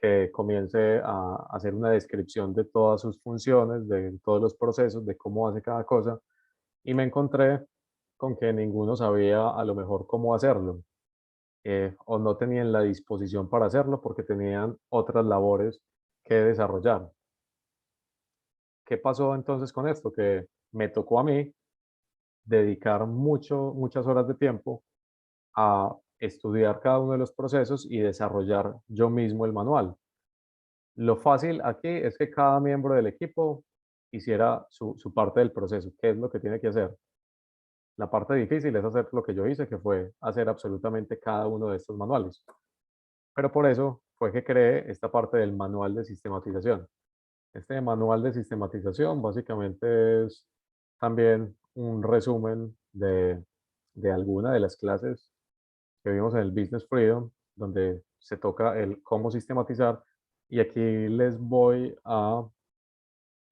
que comience a hacer una descripción de todas sus funciones, de todos los procesos, de cómo hace cada cosa, y me encontré con que ninguno sabía a lo mejor cómo hacerlo, o no tenían la disposición para hacerlo porque tenían otras labores que desarrollar. ¿Qué pasó entonces con esto? Que me tocó a mí dedicar muchas horas de tiempo a estudiar cada uno de los procesos y desarrollar yo mismo el manual. Lo fácil aquí es que cada miembro del equipo hiciera su parte del proceso, qué es lo que tiene que hacer. La parte difícil es hacer lo que yo hice, que fue hacer absolutamente cada uno de estos manuales. Pero por eso fue que creé esta parte del manual de sistematización. Este manual de sistematización básicamente es también un resumen de alguna de las clases que vimos en el Business Freedom, donde se toca el cómo sistematizar. Y aquí les voy a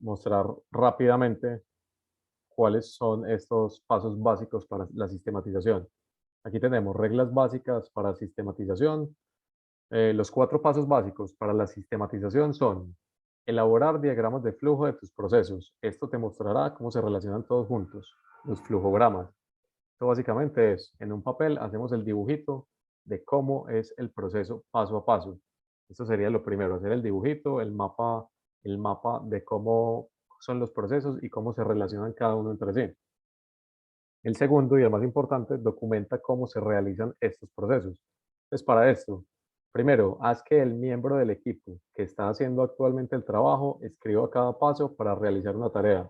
mostrar rápidamente cuáles son estos pasos básicos para la sistematización. Aquí tenemos reglas básicas para sistematización. Los 4 pasos básicos para la sistematización son elaborar diagramas de flujo de tus procesos. Esto te mostrará cómo se relacionan todos juntos, los flujogramas. Esto básicamente es, en un papel hacemos el dibujito de cómo es el proceso paso a paso. Eso sería lo primero, hacer el dibujito, el mapa de cómo son los procesos y cómo se relacionan cada uno entre sí. El segundo y el más importante, documenta cómo se realizan estos procesos. Entonces, para esto, primero, haz que el miembro del equipo que está haciendo actualmente el trabajo escriba cada paso para realizar una tarea.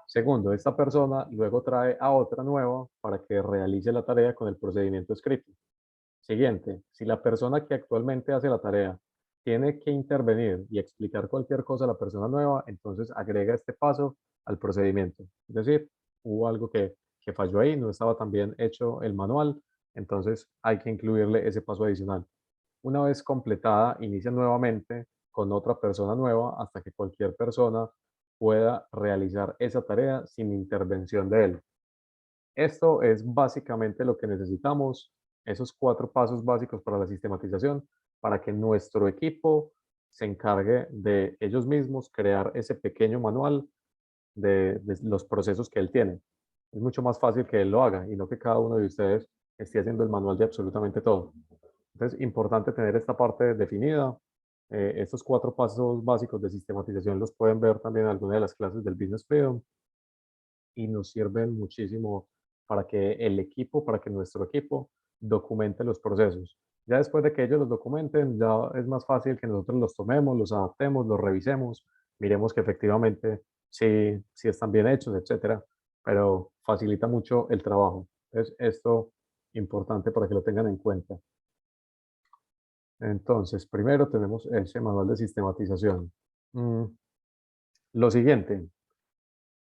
Segundo, esta persona luego trae a otra nueva para que realice la tarea con el procedimiento escrito. Siguiente, si la persona que actualmente hace la tarea tiene que intervenir y explicar cualquier cosa a la persona nueva, entonces agrega este paso al procedimiento. Es decir, hubo algo que falló ahí, no estaba tan bien hecho el manual, entonces hay que incluirle ese paso adicional. Una vez completada, inicia nuevamente con otra persona nueva hasta que cualquier persona pueda realizar esa tarea sin intervención de él. Esto es básicamente lo que necesitamos, esos 4 pasos básicos para la sistematización, para que nuestro equipo se encargue de ellos mismos crear ese pequeño manual de los procesos que él tiene. Es mucho más fácil que él lo haga y no que cada uno de ustedes esté haciendo el manual de absolutamente todo. Entonces, importante tener esta parte definida. Estos 4 pasos básicos de sistematización los pueden ver también en alguna de las clases del Business Freedom y nos sirven muchísimo para que el equipo, para que nuestro equipo documente los procesos. Ya después de que ellos los documenten, ya es más fácil que nosotros los tomemos, los adaptemos, los revisemos, miremos que efectivamente sí están bien hechos, etcétera, pero facilita mucho el trabajo. Entonces, esto importante para que lo tengan en cuenta. Entonces, primero tenemos ese manual de sistematización. Lo siguiente,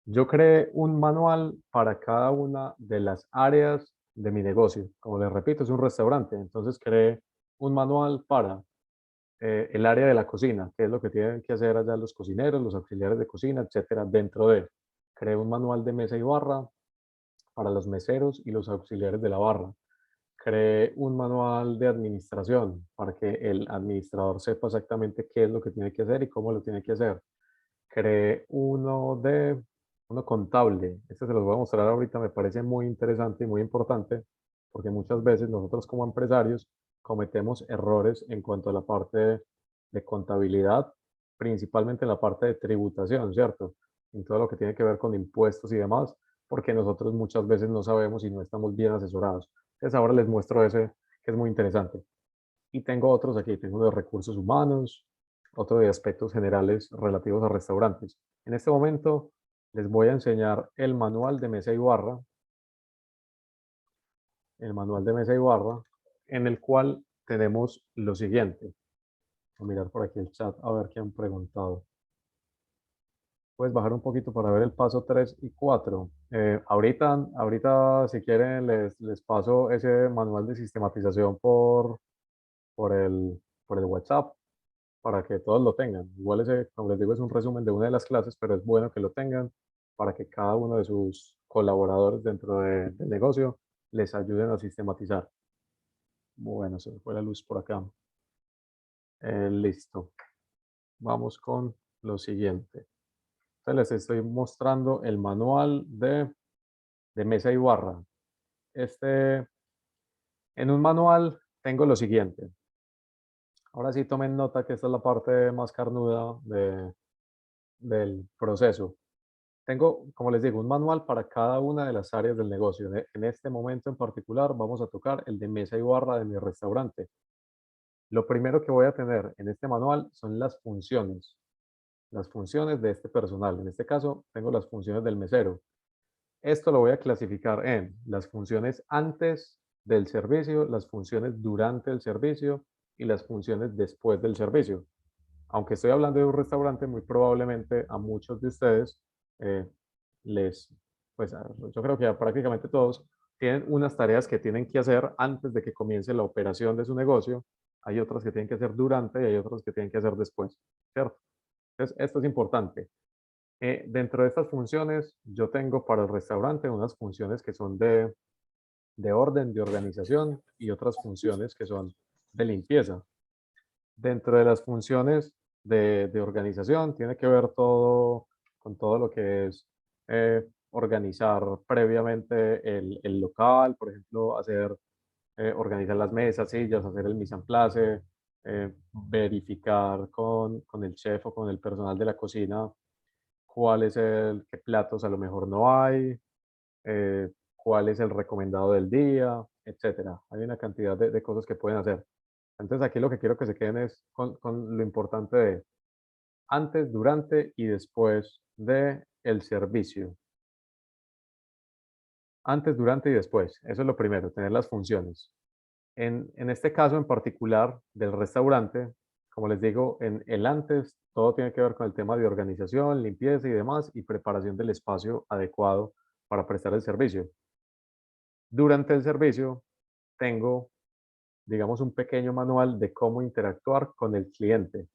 yo creé un manual para cada una de las áreas de mi negocio. Como les repito, es un restaurante, entonces creé un manual para el área de la cocina, qué es lo que tienen que hacer allá los cocineros, los auxiliares de cocina, etcétera. Dentro de, creé un manual de mesa y barra para los meseros y los auxiliares de la barra. Creé un manual de administración para que el administrador sepa exactamente qué es lo que tiene que hacer y cómo lo tiene que hacer. Creé uno contable. Este se los voy a mostrar ahorita, me parece muy interesante y muy importante, porque muchas veces nosotros como empresarios cometemos errores en cuanto a la parte de contabilidad, principalmente en la parte de tributación, ¿cierto? En todo lo que tiene que ver con impuestos y demás, porque nosotros muchas veces no sabemos y no estamos bien asesorados. Entonces ahora les muestro ese que es muy interesante. Y tengo otros aquí, tengo uno de recursos humanos, otro de aspectos generales relativos a restaurantes. En este momento les voy a enseñar el manual de mesa y barra, el manual de mesa y barra, en el cual tenemos lo siguiente. Voy a mirar por aquí el chat a ver qué han preguntado. Puedes bajar un poquito para ver el paso 3 y 4. Ahorita, si quieren, les paso ese manual de sistematización por el WhatsApp para que todos lo tengan. Igual ese, como les digo, es un resumen de una de las clases, pero es bueno que lo tengan para que cada uno de sus colaboradores dentro del negocio les ayuden a sistematizar. Bueno, se me fue la luz por acá. Listo. Vamos con lo siguiente. Entonces les estoy mostrando el manual de mesa y barra. En un manual tengo lo siguiente. Ahora sí tomen nota que esta es la parte más carnuda del proceso. Tengo, como les digo, un manual para cada una de las áreas del negocio. En este momento en particular vamos a tocar el de mesa y barra de mi restaurante. Lo primero que voy a tener en este manual son las funciones de este personal. En este caso, tengo las funciones del mesero. Esto lo voy a clasificar en las funciones antes del servicio, las funciones durante el servicio y las funciones después del servicio. Aunque estoy hablando de un restaurante, muy probablemente a muchos de ustedes eh, les, pues yo creo que a prácticamente todos tienen unas tareas que tienen que hacer antes de que comience la operación de su negocio, hay otras que tienen que hacer durante y hay otras que tienen que hacer después, ¿cierto? Entonces, esto es importante. Dentro de estas funciones, yo tengo para el restaurante unas funciones que son de orden, de organización y otras funciones que son de limpieza. Dentro de las funciones de organización tiene que ver todo con todo lo que es organizar previamente el local, por ejemplo, organizar las mesas, sillas, hacer el mise en place, verificar con el chef o con el personal de la cocina qué platos a lo mejor no hay, cuál es el recomendado del día, etcétera. Hay una cantidad de cosas que pueden hacer. Entonces aquí lo que quiero que se queden es con lo importante de antes, durante y después de el servicio. Antes, durante y después. Eso es lo primero, tener las funciones. En este caso en particular del restaurante, como les digo, en el antes todo tiene que ver con el tema de organización, limpieza y demás, y preparación del espacio adecuado para prestar el servicio. Durante el servicio tengo, digamos, un pequeño manual de cómo interactuar con el cliente.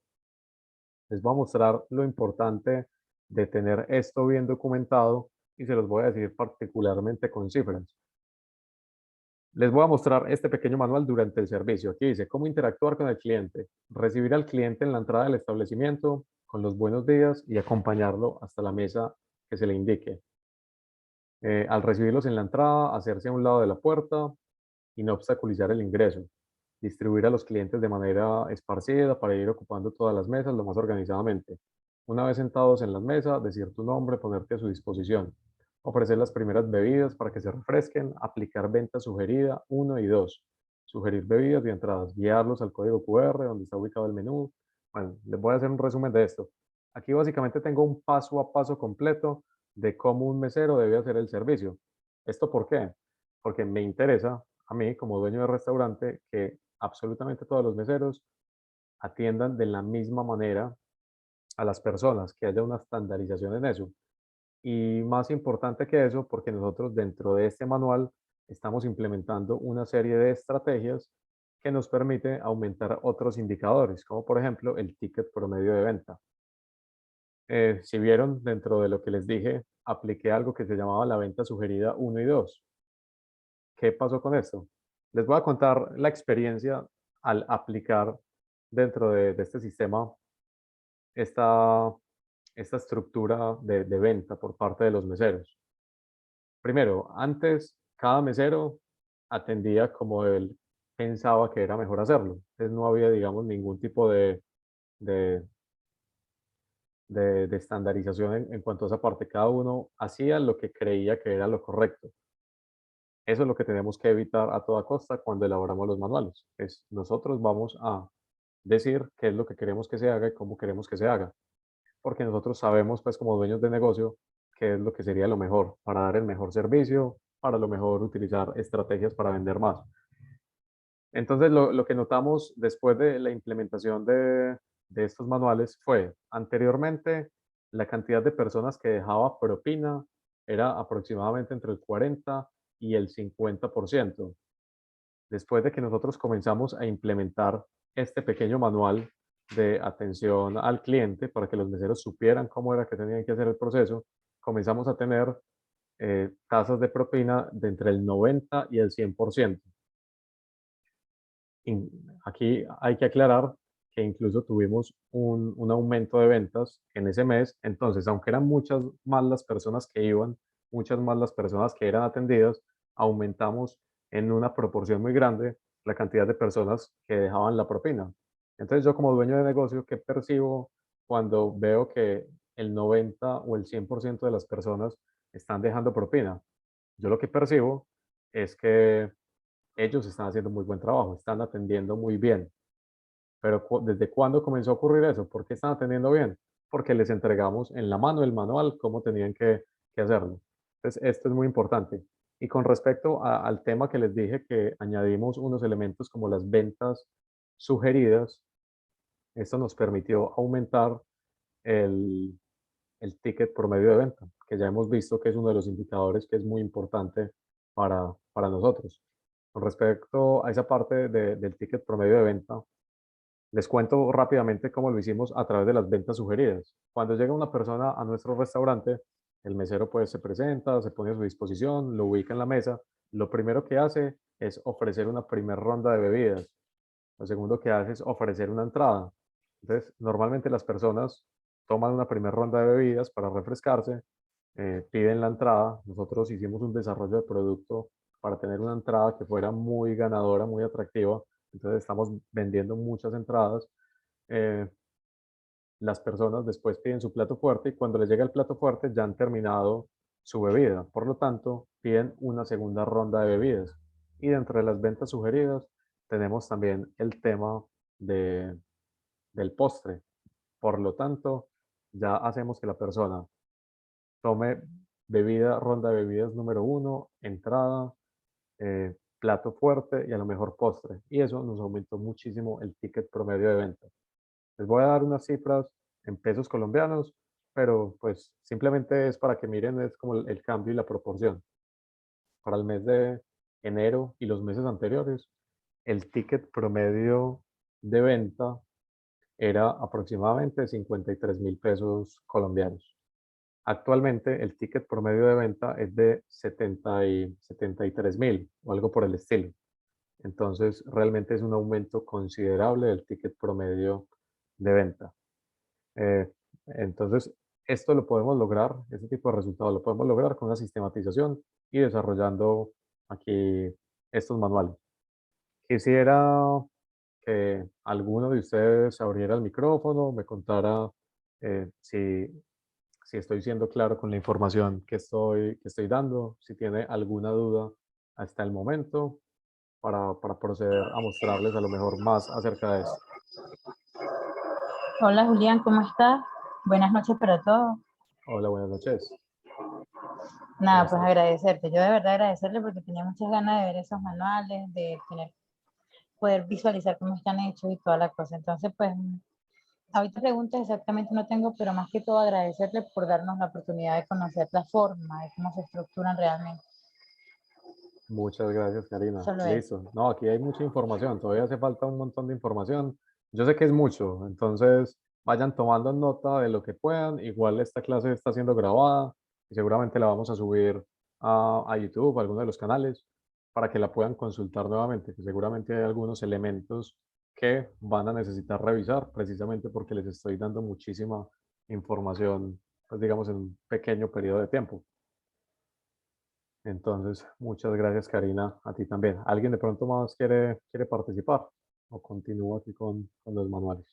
Les voy a mostrar lo importante de tener esto bien documentado y se los voy a decir particularmente con cifras. Les voy a mostrar este pequeño manual durante el servicio. Aquí dice cómo interactuar con el cliente, recibir al cliente en la entrada del establecimiento con los buenos días y acompañarlo hasta la mesa que se le indique. Al recibirlos en la entrada, hacerse a un lado de la puerta y no obstaculizar el ingreso. Distribuir a los clientes de manera esparcida para ir ocupando todas las mesas lo más organizadamente. Una vez sentados en las mesas, decir tu nombre, ponerte a su disposición. Ofrecer las primeras bebidas para que se refresquen, aplicar venta sugerida 1 y 2. Sugerir bebidas y entradas, guiarlos al código QR donde está ubicado el menú. Bueno, les voy a hacer un resumen de esto. Aquí básicamente tengo un paso a paso completo de cómo un mesero debe hacer el servicio. ¿Esto por qué? Porque me interesa a mí como dueño de restaurante que absolutamente todos los meseros atiendan de la misma manera a las personas, que haya una estandarización en eso. Y más importante que eso, porque nosotros dentro de este manual estamos implementando una serie de estrategias que nos permite aumentar otros indicadores, como por ejemplo el ticket promedio de venta. Si vieron dentro de lo que les dije, apliqué algo que se llamaba la venta sugerida 1 y 2. ¿Qué pasó con esto? Les voy a contar la experiencia al aplicar dentro de este sistema esta, esta estructura de venta por parte de los meseros. Primero, antes cada mesero atendía como él pensaba que era mejor hacerlo. Entonces no había, digamos, ningún tipo de, de estandarización en cuanto a esa parte. Cada uno hacía lo que creía que era lo correcto. Eso es lo que tenemos que evitar a toda costa cuando elaboramos los manuales. Es nosotros vamos a decir qué es lo que queremos que se haga y cómo queremos que se haga, porque nosotros sabemos, pues, como dueños de negocio, qué es lo que sería lo mejor para dar el mejor servicio, para lo mejor utilizar estrategias para vender más. Entonces, lo que notamos después de la implementación de estos manuales fue, anteriormente, la cantidad de personas que dejaba propina era aproximadamente entre el 40 y el 50%. Después de que nosotros comenzamos a implementar este pequeño manual de atención al cliente para que los meseros supieran cómo era que tenían que hacer el proceso, comenzamos a tener tasas de propina de entre el 90 y el 100%. Aquí hay que aclarar que incluso tuvimos un aumento de ventas en ese mes, entonces aunque eran muchas más las personas que iban, muchas más las personas que eran atendidas, aumentamos en una proporción muy grande la cantidad de personas que dejaban la propina. Entonces yo como dueño de negocio, ¿qué percibo cuando veo que el 90 o el 100% de las personas están dejando propina? Yo lo que percibo es que ellos están haciendo muy buen trabajo, están atendiendo muy bien. Pero ¿desde cuándo comenzó a ocurrir eso? ¿Por qué están atendiendo bien? Porque les entregamos en la mano el manual cómo tenían que hacerlo. Entonces, esto es muy importante. Y con respecto al tema que les dije, que añadimos unos elementos como las ventas sugeridas, esto nos permitió aumentar el, el ticket promedio de venta, que ya hemos visto que es uno de los indicadores que es muy importante para nosotros. Con respecto a esa parte del ticket promedio de venta, les cuento rápidamente cómo lo hicimos a través de las ventas sugeridas. Cuando llega una persona a nuestro restaurante, el mesero pues se presenta, se pone a su disposición, lo ubica en la mesa. Lo primero que hace es ofrecer una primera ronda de bebidas. Lo segundo que hace es ofrecer una entrada. Entonces, normalmente las personas toman una primera ronda de bebidas para refrescarse, piden la entrada. Nosotros hicimos un desarrollo de producto para tener una entrada que fuera muy ganadora, muy atractiva, Entonces estamos vendiendo muchas entradas. eh, las personas después piden su plato fuerte y cuando les llega el plato fuerte ya han terminado su bebida. Por lo tanto, piden una segunda ronda de bebidas. Y dentro de las ventas sugeridas tenemos también el tema de, del postre. Por lo tanto, ya hacemos que la persona tome bebida, ronda de bebidas número uno, entrada, plato fuerte y a lo mejor postre. Y eso nos aumentó muchísimo el ticket promedio de venta. Les voy a dar unas cifras en pesos colombianos, pero pues simplemente es para que miren, es como el cambio y la proporción. Para el mes de enero y los meses anteriores, el ticket promedio de venta era aproximadamente 53.000 pesos colombianos. Actualmente el ticket promedio de venta es de 73.000 o algo por el estilo. Entonces realmente es un aumento considerable del ticket promedio de venta. Eh, entonces, esto lo podemos lograr, este tipo de resultados lo podemos lograr con la sistematización y desarrollando aquí estos manuales. Quisiera que alguno de ustedes abriera el micrófono, me contara si estoy siendo claro con la información que estoy dando, si tiene alguna duda hasta el momento para proceder a mostrarles a lo mejor más acerca de esto. Hola Julián, ¿cómo estás? Buenas noches para todos. Hola, buenas noches. Nada, ¿Cómo pues estás? agradecerte. Yo de verdad agradecerle porque tenía muchas ganas de ver esos manuales, de poder visualizar cómo están hechos y toda la cosa. Entonces, pues, ahorita preguntas exactamente no tengo, pero más que todo agradecerle por darnos la oportunidad de conocer la forma, de cómo se estructuran realmente. Muchas gracias, Karina. Solo eso. Listo. No, aquí hay mucha información. Todavía hace falta un montón de información. Yo sé que es mucho, entonces vayan tomando nota de lo que puedan. Igual esta clase está siendo grabada y seguramente la vamos a subir a YouTube, a alguno de los canales, para que la puedan consultar nuevamente, que seguramente hay algunos elementos que van a necesitar revisar, precisamente porque les estoy dando muchísima información, pues digamos, en un pequeño periodo de tiempo. Entonces, muchas gracias, Karina, a ti también. ¿Alguien de pronto más quiere participar o continúo aquí con los manuales?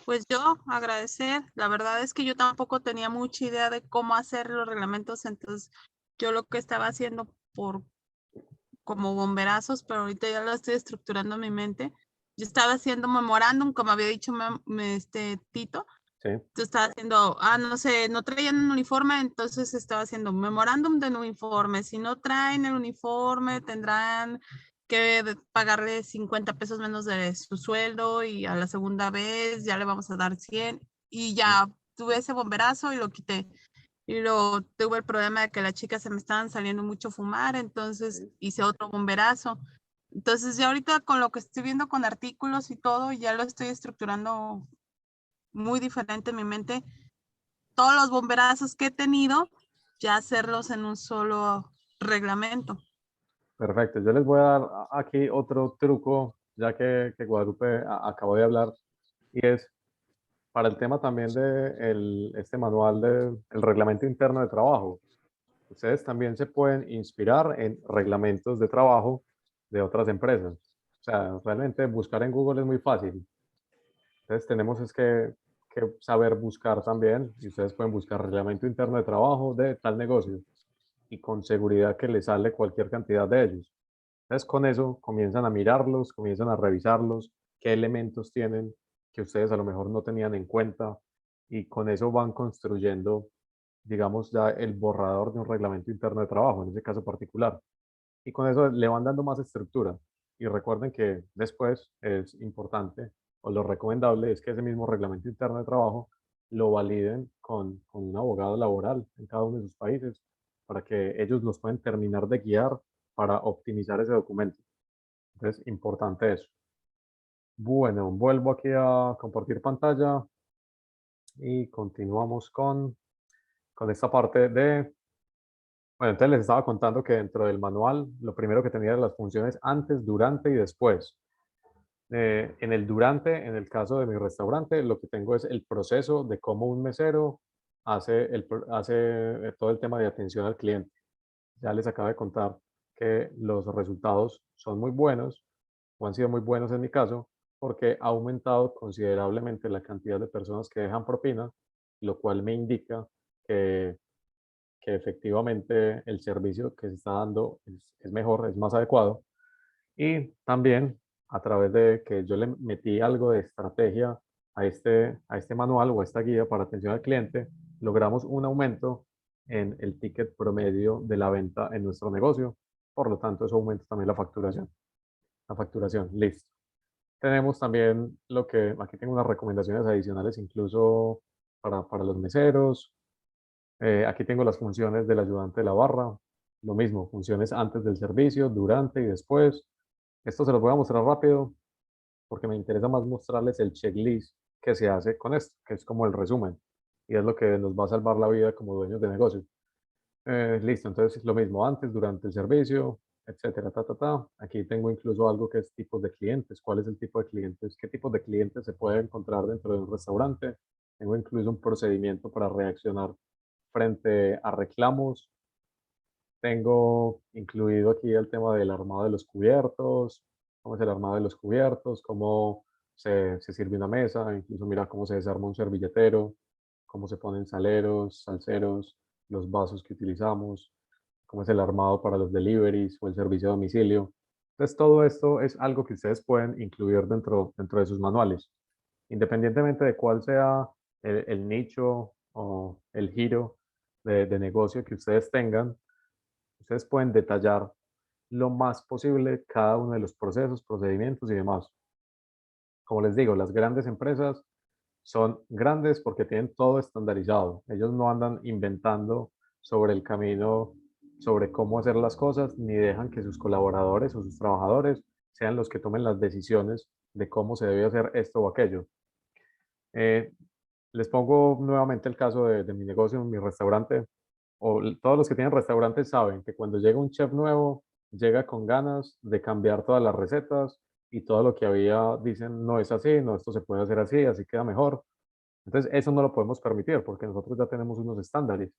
Pues yo agradecer, la verdad es que yo tampoco tenía mucha idea de cómo hacer los reglamentos, entonces yo lo que estaba haciendo por como bomberazos, pero ahorita ya lo estoy estructurando en mi mente. Yo estaba haciendo memorándum, como había dicho Tito, Sí, tú estaba haciendo, no sé, no traían un uniforme, entonces estaba haciendo memorándum del uniforme. Si no traen el uniforme, tendrán que pagarle 50 pesos menos de su sueldo y a la segunda vez ya le vamos a dar 100 y ya tuve ese bomberazo y lo quité. Y luego tuve el problema de que las chicas se me estaban saliendo mucho a fumar, entonces hice otro bomberazo. Entonces ya ahorita con lo que estoy viendo con artículos y todo, ya lo estoy estructurando muy diferente en mi mente. Todos los bomberazos que he tenido, ya hacerlos en un solo reglamento. perfecto. Yo les voy a dar aquí otro truco, ya que Guadalupe acabó de hablar, y es para el tema también de este manual del reglamento interno de trabajo. Ustedes también se pueden inspirar en reglamentos de trabajo de otras empresas. O sea, realmente buscar en Google es muy fácil. Entonces tenemos es que saber buscar también, y ustedes pueden buscar reglamento interno de trabajo de tal negocio, y con seguridad que les sale cualquier cantidad de ellos. Entonces con eso comienzan a mirarlos, comienzan a revisarlos, qué elementos tienen que ustedes a lo mejor no tenían en cuenta, y con eso van construyendo, digamos, ya el borrador de un reglamento interno de trabajo, en ese caso particular. Y con eso le van dando más estructura. Y recuerden que después es importante o lo recomendable es que ese mismo reglamento interno de trabajo lo validen con un abogado laboral en cada uno de sus países para que ellos los puedan terminar de guiar para optimizar ese documento. Entonces, importante eso. Bueno, vuelvo aquí a compartir pantalla y continuamos con esta parte de... Bueno, entonces les estaba contando que dentro del manual lo primero que tenía eran las funciones antes, durante y después. En el durante, en el caso de mi restaurante, lo que tengo es el proceso de cómo un mesero hace todo el tema de atención al cliente. Ya les acabo de contar que los resultados son muy buenos o han sido muy buenos en mi caso, porque ha aumentado considerablemente la cantidad de personas que dejan propina, lo cual me indica que, que efectivamente el servicio que se está dando es mejor, es más adecuado. Y también a través de que yo le metí algo de estrategia a este manual o a esta guía para atención al cliente, logramos un aumento en el ticket promedio de la venta en nuestro negocio. Por lo tanto, eso aumenta también la facturación. La facturación, listo. Tenemos también lo que, aquí tengo unas recomendaciones adicionales incluso para los meseros. Aquí tengo las funciones del ayudante de la barra. Lo mismo, funciones antes del servicio, durante y después. Esto se los voy a mostrar rápido porque me interesa más mostrarles el checklist que se hace con esto, que es como el resumen. Y es lo que nos va a salvar la vida como dueños de negocio. Listo, entonces lo mismo antes, durante el servicio, etcétera, ta, ta, ta. Aquí tengo incluso algo que es tipos de clientes. ¿Cuál es el tipo de clientes? ¿Qué tipos de clientes se puede encontrar dentro de un restaurante? Tengo incluso un procedimiento para reaccionar frente a reclamos. Tengo incluido aquí el tema del armado de los cubiertos, cómo es el armado de los cubiertos, cómo se sirve una mesa, incluso mira cómo se desarma un servilletero, cómo se ponen saleros, salseros, los vasos que utilizamos, cómo es el armado para los deliveries o el servicio a domicilio. Entonces, todo esto es algo que ustedes pueden incluir dentro de sus manuales, independientemente de cuál sea el nicho o el giro de negocio que ustedes tengan. Ustedes pueden detallar lo más posible cada uno de los procesos, procedimientos y demás. Como les digo, las grandes empresas son grandes porque tienen todo estandarizado. Ellos no andan inventando sobre el camino, sobre cómo hacer las cosas, ni dejan que sus colaboradores o sus trabajadores sean los que tomen las decisiones de cómo se debe hacer esto o aquello. Eh, Les pongo nuevamente el caso de mi negocio, mi restaurante, todos los que tienen restaurantes saben que cuando llega un chef nuevo, llega con ganas de cambiar todas las recetas y todo lo que había dicen no es así, no, esto se puede hacer así, así queda mejor. Entonces, eso no lo podemos permitir porque nosotros ya tenemos unos estándares.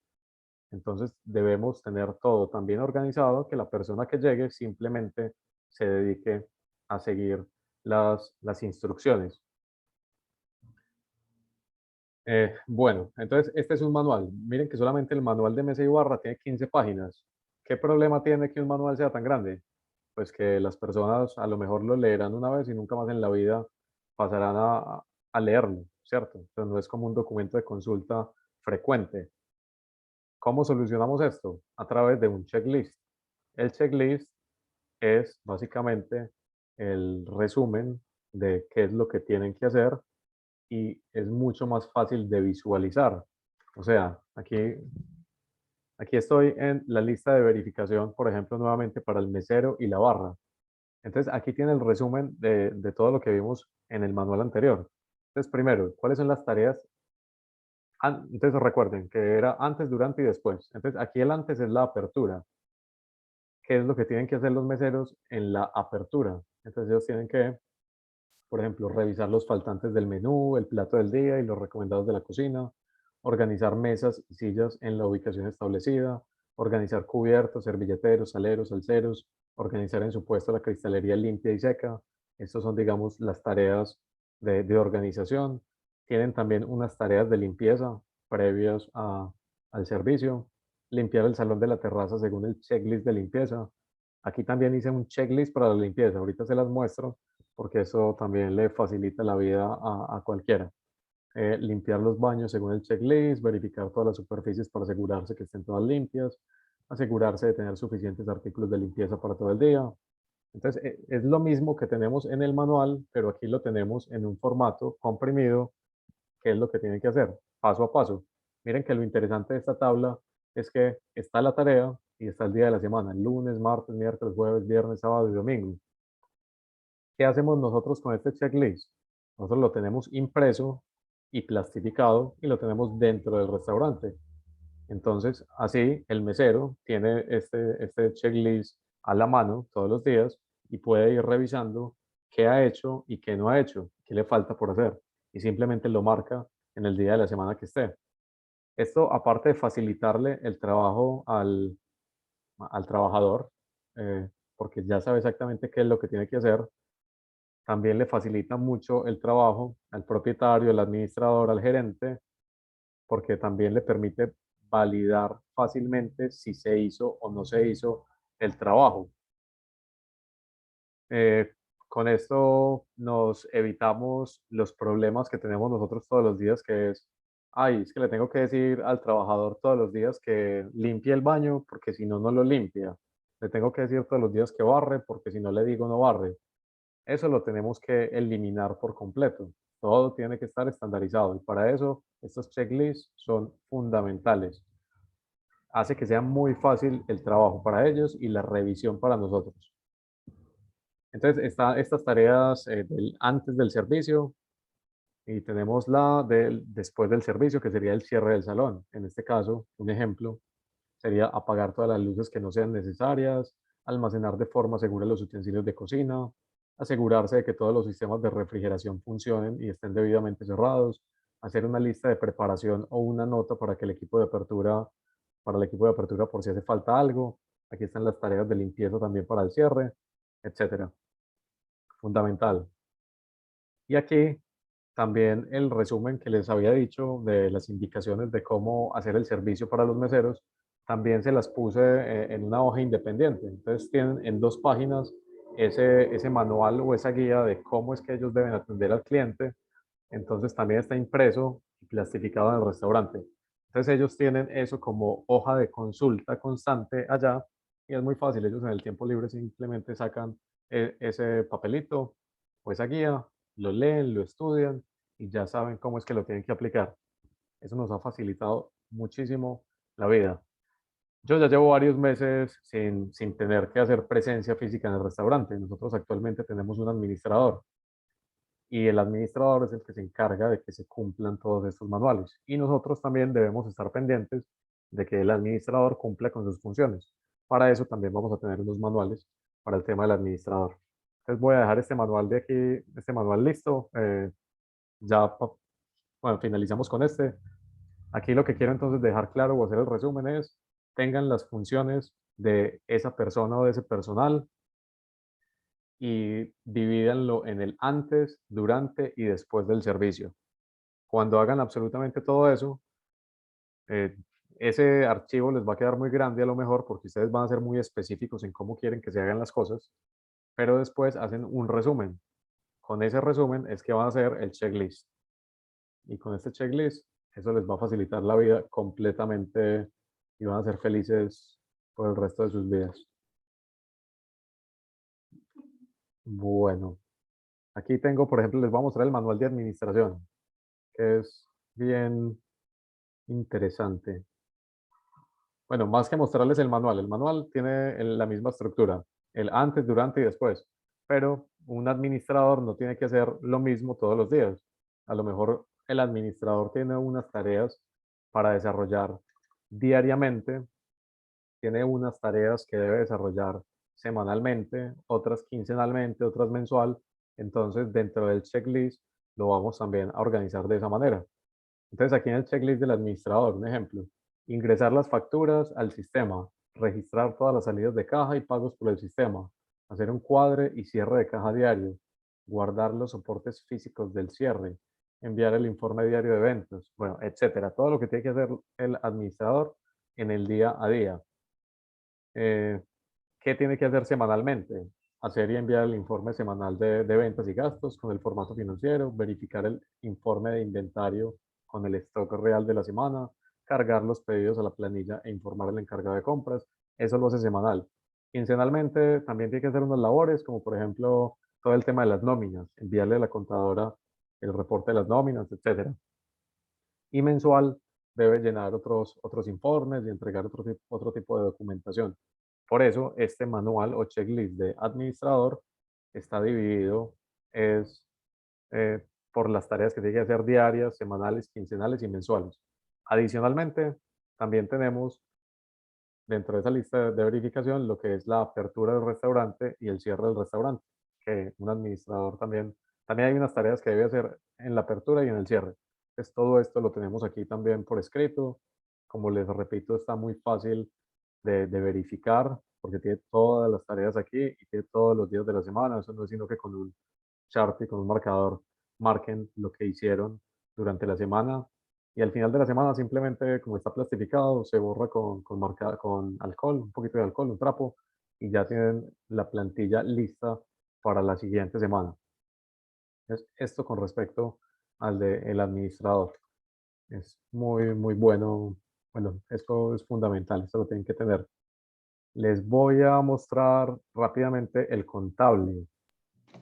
Entonces, debemos tener todo tan bien organizado que la persona que llegue simplemente se dedique a seguir las instrucciones. Bueno, entonces este es un manual. Miren que solamente el manual de mesa y barra tiene 15 páginas. ¿Qué problema tiene que un manual sea tan grande? Pues que las personas a lo mejor lo leerán una vez y nunca más en la vida pasarán a leerlo, ¿cierto? Entonces no es como un documento de consulta frecuente. ¿Cómo solucionamos esto? A través de un checklist. El checklist es básicamente el resumen de qué es lo que tienen que hacer y es mucho más fácil de visualizar. O sea, aquí estoy en la lista de verificación, por ejemplo, nuevamente para el mesero y la barra. Entonces, aquí tiene el resumen de todo lo que vimos en el manual anterior. Entonces, primero, ¿cuáles son las tareas? Entonces, recuerden que era antes, durante y después. Entonces, aquí el antes es la apertura. ¿Qué es lo que tienen que hacer los meseros en la apertura? Entonces, ellos tienen que, por ejemplo, revisar los faltantes del menú, el plato del día y los recomendados de la cocina, organizar mesas y sillas en la ubicación establecida, organizar cubiertos, servilleteros, saleros, salseros, organizar en su puesto la cristalería limpia y seca. Estas son, digamos, las tareas de organización. Tienen también unas tareas de limpieza previas al servicio. Limpiar el salón de la terraza según el checklist de limpieza. Aquí también hice un checklist para la limpieza. Ahorita se las muestro porque eso también le facilita la vida a cualquiera. Limpiar los baños según el checklist, verificar todas las superficies para asegurarse que estén todas limpias, asegurarse de tener suficientes artículos de limpieza para todo el día. Entonces, es lo mismo que tenemos en el manual, pero aquí lo tenemos en un formato comprimido, que es lo que tienen que hacer, paso a paso. Miren que lo interesante de esta tabla es que está la tarea y está el día de la semana, lunes, martes, miércoles, jueves, viernes, sábado y domingo. ¿Qué hacemos nosotros con este checklist? Nosotros lo tenemos impreso y plastificado y lo tenemos dentro del restaurante. Entonces, así el mesero tiene este checklist a la mano todos los días y puede ir revisando qué ha hecho y qué no ha hecho, qué le falta por hacer. Y simplemente lo marca en el día de la semana que esté. Esto, aparte de facilitarle el trabajo al trabajador, porque ya sabe exactamente qué es lo que tiene que hacer, también le facilita mucho el trabajo al propietario, al administrador, al gerente, porque también le permite validar fácilmente si se hizo o no se hizo el trabajo. Eh, con esto nos evitamos los problemas que tenemos nosotros todos los días, que es, ay, es que le tengo que decir al trabajador todos los días que limpie el baño, porque si no, no lo limpia. Le tengo que decir todos los días que barre, porque si no le digo, no barre. Eso lo tenemos que eliminar por completo. Todo tiene que estar estandarizado y para eso estos checklists son fundamentales. Hace que sea muy fácil el trabajo para ellos y la revisión para nosotros. Entonces, están estas tareas antes del servicio y tenemos la del después del servicio, que sería el cierre del salón. En este caso, un ejemplo sería apagar todas las luces que no sean necesarias, almacenar de forma segura los utensilios de cocina, asegurarse de que todos los sistemas de refrigeración funcionen y estén debidamente cerrados, hacer una lista de preparación o una nota para que el equipo de apertura, para el equipo de apertura por si hace falta algo. Aquí están las tareas de limpieza también para el cierre, etcétera. Fundamental. Y aquí también el resumen que les había dicho de las indicaciones de cómo hacer el servicio para los meseros, también se las puse en una hoja independiente. Entonces tienen en 2 páginas ese manual o esa guía de cómo es que ellos deben atender al cliente. Entonces también está impreso y plastificado en el restaurante. Entonces ellos tienen eso como hoja de consulta constante allá y es muy fácil. Ellos en el tiempo libre simplemente sacan ese papelito o esa guía, lo leen, lo estudian y ya saben cómo es que lo tienen que aplicar. Eso nos ha facilitado muchísimo la vida. Yo ya llevo varios meses sin tener que hacer presencia física en el restaurante. Nosotros actualmente tenemos un administrador y el administrador es el que se encarga de que se cumplan todos estos manuales. Y nosotros también debemos estar pendientes de que el administrador cumpla con sus funciones. Para eso también vamos a tener unos manuales para el tema del administrador. Entonces voy a dejar este manual de aquí, este manual listo. Bueno, finalizamos con este. Aquí lo que quiero entonces dejar claro o hacer el resumen es, tengan las funciones de esa persona o de ese personal y divídanlo en el antes, durante y después del servicio. Cuando hagan absolutamente todo eso, eh, ese archivo les va a quedar muy grande a lo mejor porque ustedes van a ser muy específicos en cómo quieren que se hagan las cosas, pero después hacen un resumen. Con ese resumen es que van a hacer el checklist. Y con este checklist, eso les va a facilitar la vida completamente y van a ser felices por el resto de sus vidas. Bueno, aquí tengo, por ejemplo, les voy a mostrar el manual de administración, que es bien interesante. Bueno, más que mostrarles el manual tiene la misma estructura, el antes, durante y después, pero un administrador no tiene que hacer lo mismo todos los días. A lo mejor el administrador tiene unas tareas para desarrollar diariamente, tiene unas tareas que debe desarrollar semanalmente, otras quincenalmente, otras mensual. Entonces, dentro del checklist lo vamos también a organizar de esa manera. Entonces, aquí en el checklist del administrador, un ejemplo, ingresar las facturas al sistema, registrar todas las salidas de caja y pagos por el sistema, hacer un cuadre y cierre de caja diario, guardar los soportes físicos del cierre, enviar el informe diario de eventos, bueno, etcétera. Todo lo que tiene que hacer el administrador en el día a día. ¿Qué tiene que hacer semanalmente? Hacer y enviar el informe semanal de ventas y gastos con el formato financiero, verificar el informe de inventario con el stock real de la semana, cargar los pedidos a la planilla e informar al encargado de compras. Eso lo hace semanal. Quincenalmente también tiene que hacer unas labores, como por ejemplo todo el tema de las nóminas, enviarle a la contadora el reporte de las nóminas, etcétera. Y mensual debe llenar otros informes y entregar otro tipo de documentación. Por eso, este manual o checklist de administrador está dividido es, por las tareas que tiene que hacer diarias, semanales, quincenales y mensuales. Adicionalmente, también tenemos dentro de esa lista de verificación lo que es la apertura del restaurante y el cierre del restaurante, que un administrador también hay unas tareas que debe hacer en la apertura y en el cierre. Pues todo esto lo tenemos aquí también por escrito. Como les repito, está muy fácil de verificar porque tiene todas las tareas aquí y tiene todos los días de la semana. Eso no es sino que con Sharpie, con un marcador, marquen lo que hicieron durante la semana y al final de la semana simplemente, como está plastificado, se borra con alcohol, un poquito de alcohol, un trapo, y ya tienen la plantilla lista para la siguiente semana. Esto con respecto al del administrador. Es muy, muy bueno. Bueno, esto es fundamental, esto lo tienen que tener. Les voy a mostrar rápidamente el contable.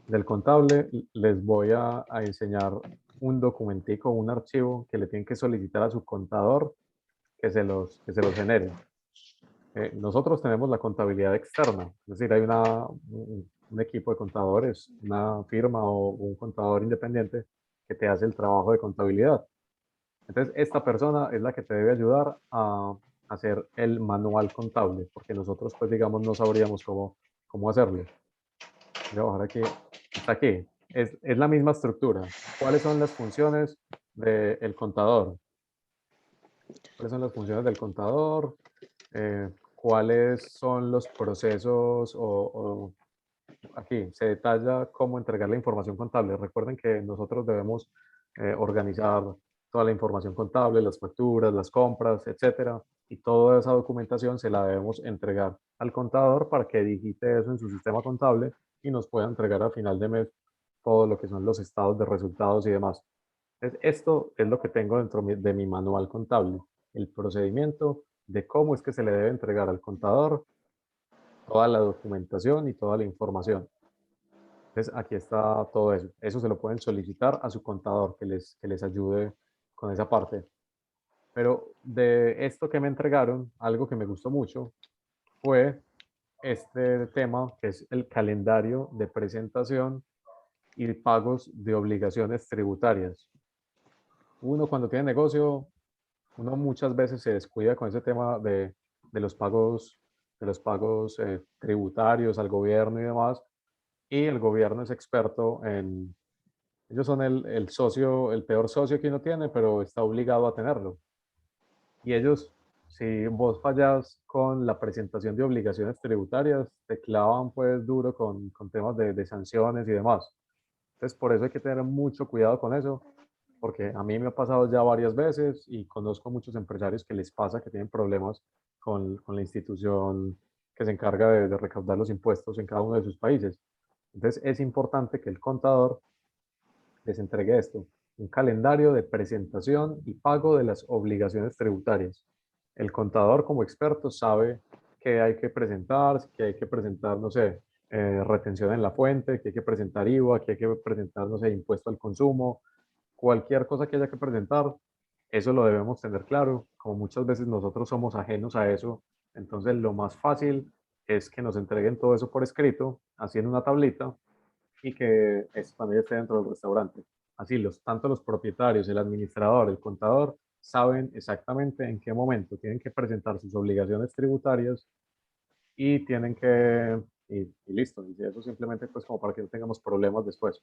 Del contable les voy a enseñar un documentico, un archivo que le tienen que solicitar a su contador que se los genere. Nosotros tenemos la contabilidad externa, es decir, hay un equipo de contadores, una firma o un contador independiente que te hace el trabajo de contabilidad. Entonces, esta persona es la que te debe ayudar a hacer el manual contable, porque nosotros, pues, digamos, no sabríamos cómo hacerlo. Voy a bajar aquí. Está aquí. Es la misma estructura. ¿Cuáles son las funciones del contador? ¿Cuáles son las funciones del contador? ¿Cuáles son los procesos aquí se detalla cómo entregar la información contable? Recuerden que nosotros debemos organizar toda la información contable, las facturas, las compras, etcétera, y toda esa documentación se la debemos entregar al contador para que digite eso en su sistema contable y nos pueda entregar a final de mes todo lo que son los estados de resultados y demás. Entonces, esto es lo que tengo dentro de mi manual contable, el procedimiento de cómo es que se le debe entregar al contador toda la documentación y toda la información. Entonces, aquí está todo eso. Eso se lo pueden solicitar a su contador que les ayude con esa parte. Pero de esto que me entregaron, algo que me gustó mucho fue este tema que es el calendario de presentación y pagos de obligaciones tributarias. Uno cuando tiene negocio, uno muchas veces se descuida con ese tema de los pagos, tributarios al gobierno y demás, y el gobierno es experto en, ellos son el socio, el peor socio que uno tiene, pero está obligado a tenerlo. Y ellos, si vos fallas con la presentación de obligaciones tributarias, te clavan pues duro con temas de sanciones y demás. Entonces, por eso hay que tener mucho cuidado con eso, porque a mí me ha pasado ya varias veces y conozco muchos empresarios que les pasa que tienen problemas con la institución que se encarga de recaudar los impuestos en cada uno de sus países. Entonces, es importante que el contador les entregue esto, un calendario de presentación y pago de las obligaciones tributarias. El contador como experto sabe que hay que presentar, que hay que presentar, no sé, retención en la fuente, que hay que presentar IVA, que hay que presentar, no sé, impuesto al consumo, cualquier cosa que haya que presentar, eso lo debemos tener claro. Como muchas veces nosotros somos ajenos a eso, entonces lo más fácil es que nos entreguen todo eso por escrito, así en una tablita, y que eso también esté dentro del restaurante. Así, tanto los propietarios, el administrador, el contador, saben exactamente en qué momento tienen que presentar sus obligaciones tributarias y tienen que, y listo, y eso simplemente pues como para que no tengamos problemas después.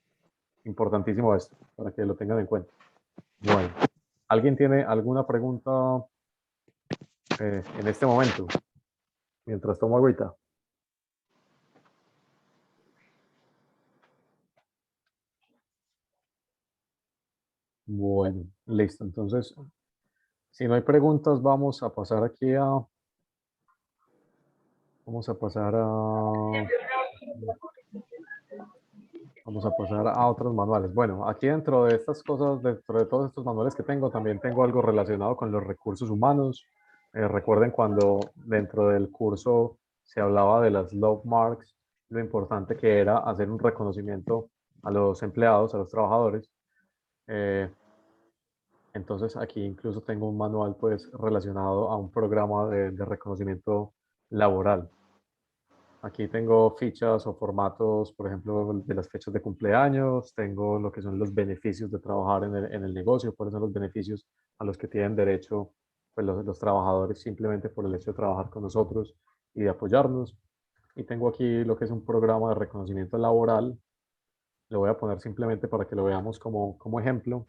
Importantísimo esto, para que lo tengan en cuenta. Bueno, ¿alguien tiene alguna pregunta en este momento? Mientras tomo agüita. Bueno, listo. Entonces, si no hay preguntas, vamos a pasar aquí vamos a pasar a otros manuales. Bueno, aquí dentro de estas cosas, dentro de todos estos manuales que tengo, también tengo algo relacionado con los recursos humanos. Recuerden cuando dentro del curso se hablaba de las love marks, lo importante que era hacer un reconocimiento a los empleados, a los trabajadores. Entonces aquí incluso tengo un manual pues relacionado a un programa de reconocimiento laboral. Aquí tengo fichas o formatos, por ejemplo, de las fechas de cumpleaños, tengo lo que son los beneficios de trabajar en el negocio, cuáles son los beneficios a los que tienen derecho pues, los trabajadores simplemente por el hecho de trabajar con nosotros y de apoyarnos. Y tengo aquí lo que es un programa de reconocimiento laboral. Lo voy a poner simplemente para que lo veamos como ejemplo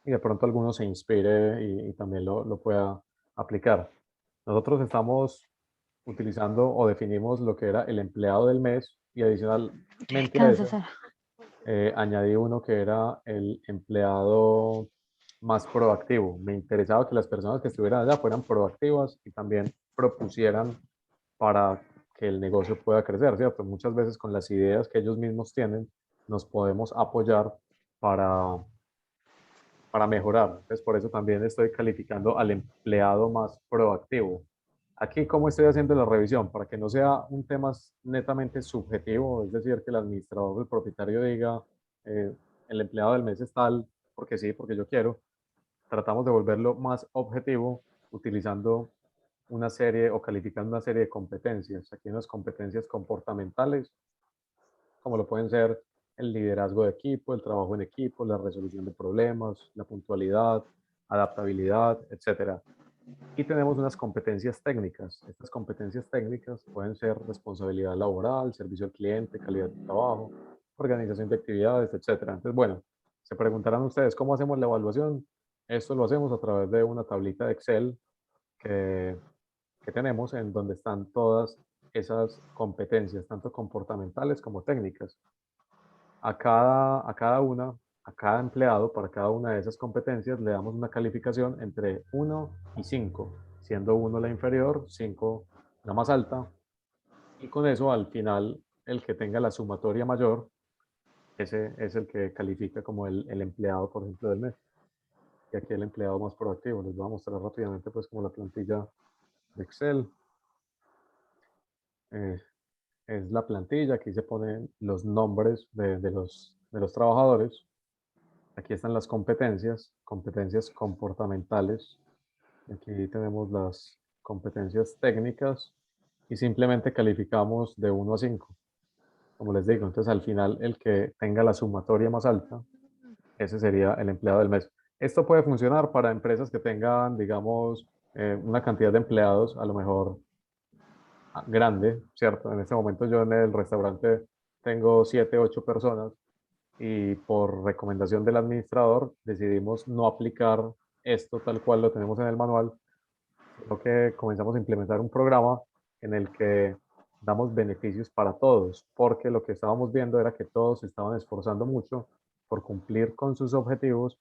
y de pronto alguno se inspire y también lo pueda aplicar. Nosotros estamos utilizando o definimos lo que era el empleado del mes y adicionalmente a Descansa, eso, Sara. añadí uno que era el empleado más proactivo. Me interesaba que las personas que estuvieran allá fueran proactivas y también propusieran para que el negocio pueda crecer, ¿cierto? Muchas veces con las ideas que ellos mismos tienen nos podemos apoyar para, para mejorar. Entonces, por eso también estoy calificando al empleado más proactivo. Aquí, ¿cómo estoy haciendo la revisión? Para que no sea un tema netamente subjetivo, es decir, que el administrador o el propietario diga, eh, el empleado del mes es tal, porque sí, porque yo quiero. Tratamos de volverlo más objetivo utilizando una serie o calificando una serie de competencias. Aquí hay unas competencias comportamentales, como lo pueden ser el liderazgo de equipo, el trabajo en equipo, la resolución de problemas, la puntualidad, adaptabilidad, etcétera. Y tenemos unas competencias técnicas. Estas competencias técnicas pueden ser responsabilidad laboral, servicio al cliente, calidad de trabajo, organización de actividades, etcétera. Entonces, bueno, se preguntarán ustedes, ¿cómo hacemos la evaluación? Esto lo hacemos a través de una tablita de Excel que, que tenemos en donde están todas esas competencias, tanto comportamentales como técnicas. A cada empleado, para cada una de esas competencias, le damos una calificación entre 1 y 5, siendo 1 la inferior, 5 la más alta. Y con eso, al final, el que tenga la sumatoria mayor, ese es el que califica como el empleado, por ejemplo, del mes. Y aquí el empleado más proactivo. Les voy a mostrar rápidamente, pues, como la plantilla de Excel. Eh, es la plantilla, aquí se ponen los nombres de los trabajadores. Aquí están las competencias, competencias comportamentales. Aquí tenemos las competencias técnicas y simplemente calificamos de 1 a 5. Como les digo, entonces al final el que tenga la sumatoria más alta, ese sería el empleado del mes. Esto puede funcionar para empresas que tengan, digamos, una cantidad de empleados a lo mejor grande, ¿cierto? En este momento yo en el restaurante tengo 7, 8 personas y por recomendación del administrador decidimos no aplicar esto tal cual lo tenemos en el manual, sino que comenzamos a implementar un programa en el que damos beneficios para todos, porque lo que estábamos viendo era que todos se estaban esforzando mucho por cumplir con sus objetivos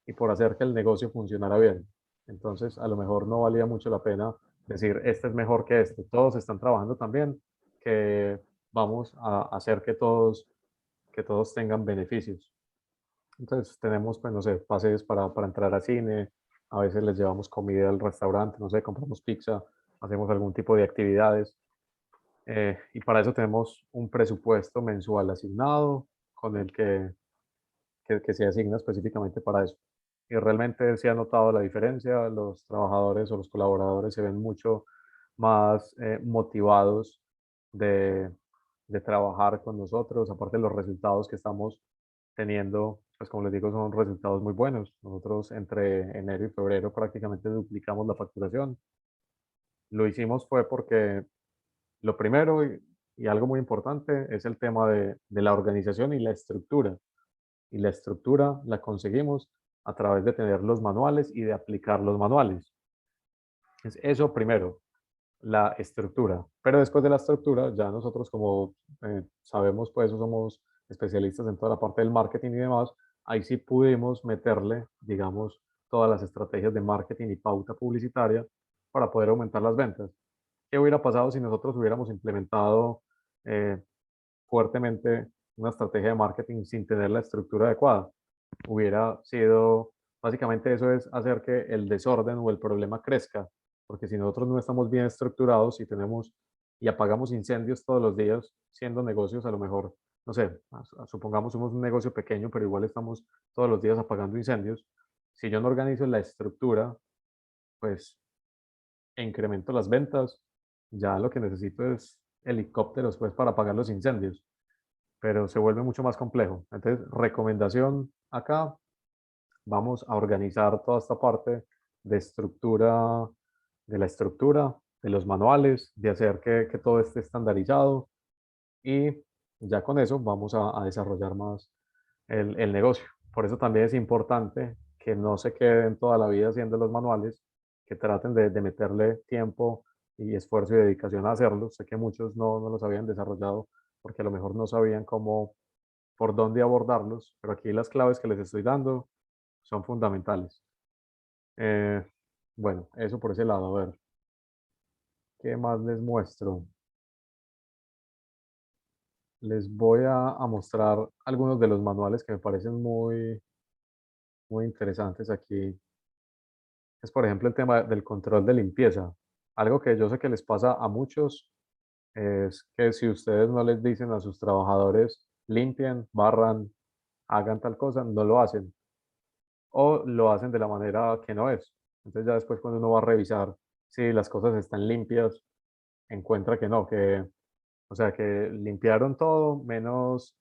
y por hacer que el negocio funcionara bien. Entonces, a lo mejor no valía mucho la pena decir, este es mejor que este, todos están trabajando también, que vamos a hacer que todos tengan beneficios. Entonces tenemos, pues no sé, pases para entrar a cine, a veces les llevamos comida al restaurante, no sé, compramos pizza, hacemos algún tipo de actividades. Y para eso tenemos un presupuesto mensual asignado con el que se asigna específicamente para eso. Y realmente se ha notado la diferencia, los trabajadores o los colaboradores se ven mucho más motivados de, de trabajar con nosotros, aparte de los resultados que estamos teniendo, pues como les digo, son resultados muy buenos. Nosotros entre enero y febrero prácticamente duplicamos la facturación. Lo hicimos fue porque lo primero y algo muy importante es el tema de la organización y la estructura. Y la estructura la conseguimos a través de tener los manuales y de aplicar los manuales. Es eso primero, la estructura. Pero después de la estructura, ya nosotros como sabemos, pues somos especialistas en toda la parte del marketing y demás, ahí sí pudimos meterle, digamos, todas las estrategias de marketing y pauta publicitaria para poder aumentar las ventas. ¿Qué hubiera pasado si nosotros hubiéramos implementado eh, fuertemente una estrategia de marketing sin tener la estructura adecuada? Hubiera sido, básicamente eso es hacer que el desorden o el problema crezca, porque si nosotros no estamos bien estructurados y tenemos y apagamos incendios todos los días, siendo negocios a lo mejor, no sé, supongamos somos un negocio pequeño, pero igual estamos todos los días apagando incendios. Si yo no organizo la estructura, pues e incremento las ventas, ya lo que necesito es helicópteros pues para apagar los incendios, pero se vuelve mucho más complejo. Entonces, recomendación acá, vamos a organizar toda esta parte de estructura, de la estructura, de los manuales, de hacer que todo esté estandarizado y ya con eso vamos a desarrollar más el negocio. Por eso también es importante que no se queden toda la vida haciendo los manuales, que traten de meterle tiempo y esfuerzo y dedicación a hacerlos. Sé que muchos no los habían desarrollado porque a lo mejor no sabían por dónde abordarlos, pero aquí las claves que les estoy dando son fundamentales. Eh, bueno, eso por ese lado. A ver, ¿qué más les muestro? Les voy a mostrar algunos de los manuales que me parecen muy interesantes aquí. Es, por ejemplo, el tema del control de limpieza. Algo que yo sé que les pasa a muchos es que si ustedes no les dicen a sus trabajadores limpien, barran, hagan tal cosa, no lo hacen o lo hacen de la manera que no es. Entonces ya después cuando uno va a revisar si las cosas están limpias, encuentra que no, que, o sea, que limpiaron todo menos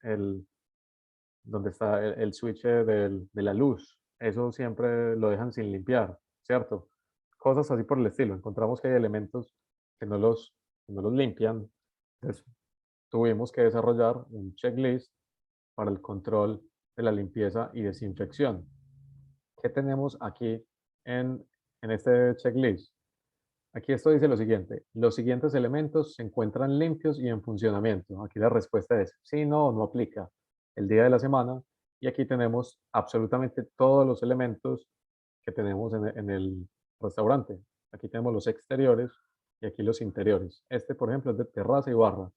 donde está el switch de la luz. Eso siempre lo dejan sin limpiar, ¿cierto? Cosas así por el estilo. Encontramos que hay elementos que que no los limpian. Entonces, tuvimos que desarrollar un checklist para el control de la limpieza y desinfección. ¿Qué tenemos aquí en este checklist? Aquí esto dice lo siguiente: los siguientes elementos se encuentran limpios y en funcionamiento. Aquí la respuesta es sí, no, no aplica. El día de la semana, y aquí tenemos absolutamente todos los elementos que tenemos en el restaurante. Aquí tenemos los exteriores y aquí los interiores. Este, por ejemplo, es de terraza y barra.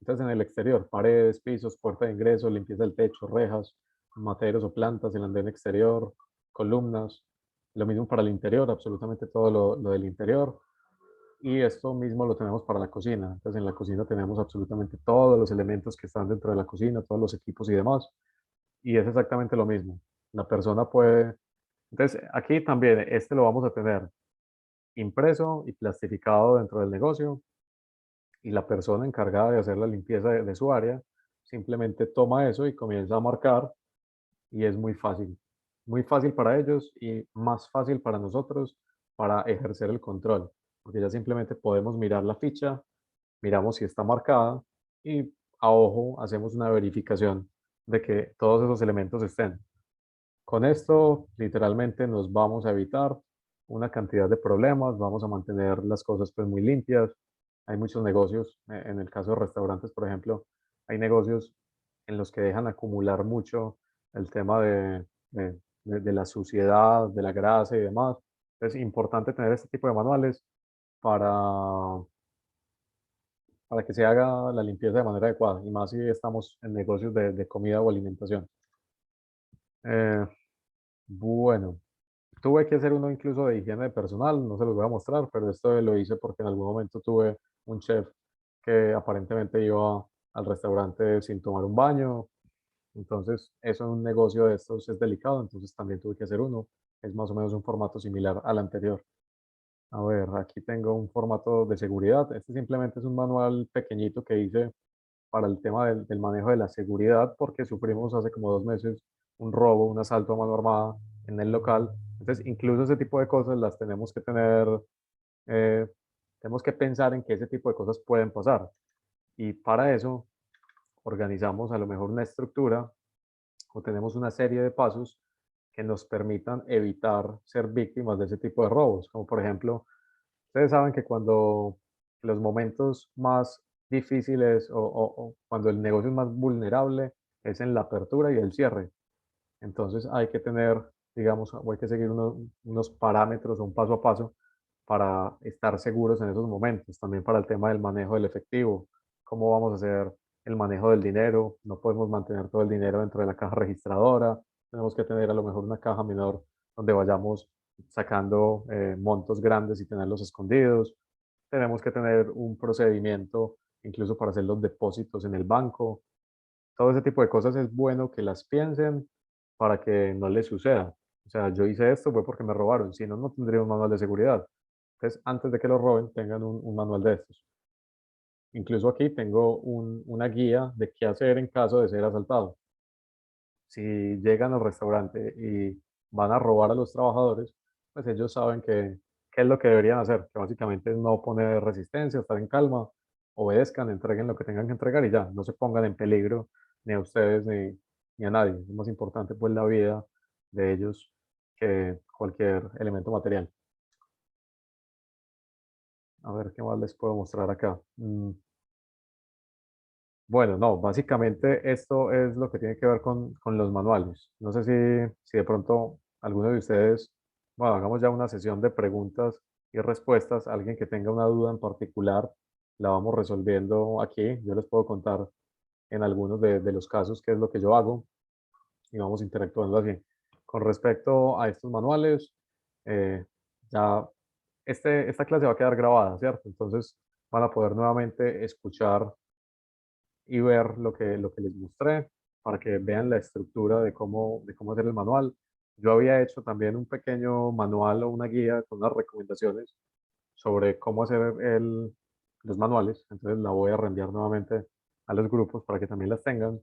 Entonces, en el exterior, paredes, pisos, puerta de ingreso, limpieza del techo, rejas, materos o plantas, el andén exterior, columnas. Lo mismo para el interior, absolutamente todo lo del interior. Y esto mismo lo tenemos para la cocina. Entonces, en la cocina tenemos absolutamente todos los elementos que están dentro de la cocina, todos los equipos y demás. Y es exactamente lo mismo. La persona puede... Entonces, aquí también este lo vamos a tener impreso y plastificado dentro del negocio, y la persona encargada de hacer la limpieza de su área simplemente toma eso y comienza a marcar, y es muy fácil para ellos y más fácil para nosotros para ejercer el control, porque ya simplemente podemos mirar la ficha, miramos si está marcada y a ojo hacemos una verificación de que todos esos elementos estén. Con esto, literalmente nos vamos a evitar una cantidad de problemas, vamos a mantener las cosas pues muy limpias. Hay muchos negocios, en el caso de restaurantes, por ejemplo, hay negocios en los que dejan acumular mucho el tema de la suciedad, de la grasa y demás. Es importante tener este tipo de manuales para, para que se haga la limpieza de manera adecuada, y más si estamos en negocios de comida o alimentación. Eh, bueno. Tuve que hacer uno incluso de higiene personal, no se los voy a mostrar, pero esto lo hice porque en algún momento tuve un chef que aparentemente iba al restaurante sin tomar un baño. Entonces, eso en un negocio de estos es delicado, entonces también tuve que hacer uno. Es más o menos un formato similar al anterior. A ver, aquí tengo un formato de seguridad. Este simplemente es un manual pequeñito que hice para el tema del manejo de la seguridad, porque sufrimos hace como 2 meses un robo, un asalto a mano armada en el local. Entonces, incluso ese tipo de cosas las tenemos que tener, eh, tenemos que pensar en que ese tipo de cosas pueden pasar. Y para eso organizamos a lo mejor una estructura o tenemos una serie de pasos que nos permitan evitar ser víctimas de ese tipo de robos. Como por ejemplo, ustedes saben que cuando los momentos más difíciles o cuando el negocio es más vulnerable es en la apertura y el cierre. Entonces hay que tener, digamos, o hay que seguir unos parámetros o un paso a paso para estar seguros en esos momentos. También para el tema del manejo del efectivo, cómo vamos a hacer el manejo del dinero. No podemos mantener todo el dinero dentro de la caja registradora. Tenemos que tener a lo mejor una caja menor donde vayamos sacando montos grandes y tenerlos escondidos. Tenemos que tener un procedimiento incluso para hacer los depósitos en el banco. Todo ese tipo de cosas es bueno que las piensen para que no les suceda. O sea, yo hice esto fue porque me robaron, si no, no tendría un manual de seguridad. Entonces, antes de que lo roben, tengan un manual de estos. Incluso aquí tengo una guía de qué hacer en caso de ser asaltado. Si llegan al restaurante y van a robar a los trabajadores, pues ellos saben qué es lo que deberían hacer, que básicamente es no poner resistencia, estar en calma, obedezcan, entreguen lo que tengan que entregar y ya, no se pongan en peligro ni a ustedes ni a nadie. Es más importante pues la vida de ellos que cualquier elemento material. A ver, ¿qué más les puedo mostrar acá? Bueno, no, básicamente esto es lo que tiene que ver con los manuales. No sé si de pronto alguno de ustedes, bueno, hagamos ya una sesión de preguntas y respuestas. Alguien que tenga una duda en particular, la vamos resolviendo aquí. Yo les puedo contar en algunos de los casos qué es lo que yo hago y vamos interactuando así. Con respecto a estos manuales, eh, ya esta clase va a quedar grabada, ¿cierto? Entonces van a poder nuevamente escuchar y ver lo que les mostré para que vean la estructura de cómo hacer el manual. Yo había hecho también un pequeño manual o una guía con unas recomendaciones sobre cómo hacer los manuales, entonces la voy a reenviar nuevamente a los grupos para que también las tengan.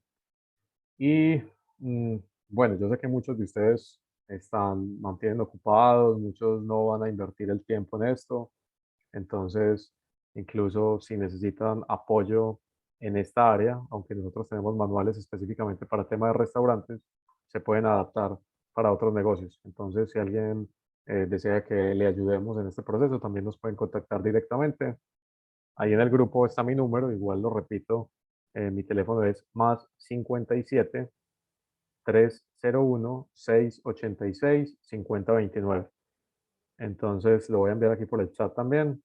Y mm, bueno, yo sé que muchos de ustedes mantienen ocupados, muchos no van a invertir el tiempo en esto, entonces incluso si necesitan apoyo en esta área, aunque nosotros tenemos manuales específicamente para tema de restaurantes, se pueden adaptar para otros negocios. Entonces, si alguien desea que le ayudemos en este proceso, también nos pueden contactar directamente. Ahí en el grupo está mi número, igual lo repito, mi teléfono es más 57 301 686 5029. Entonces lo voy a enviar aquí por el chat también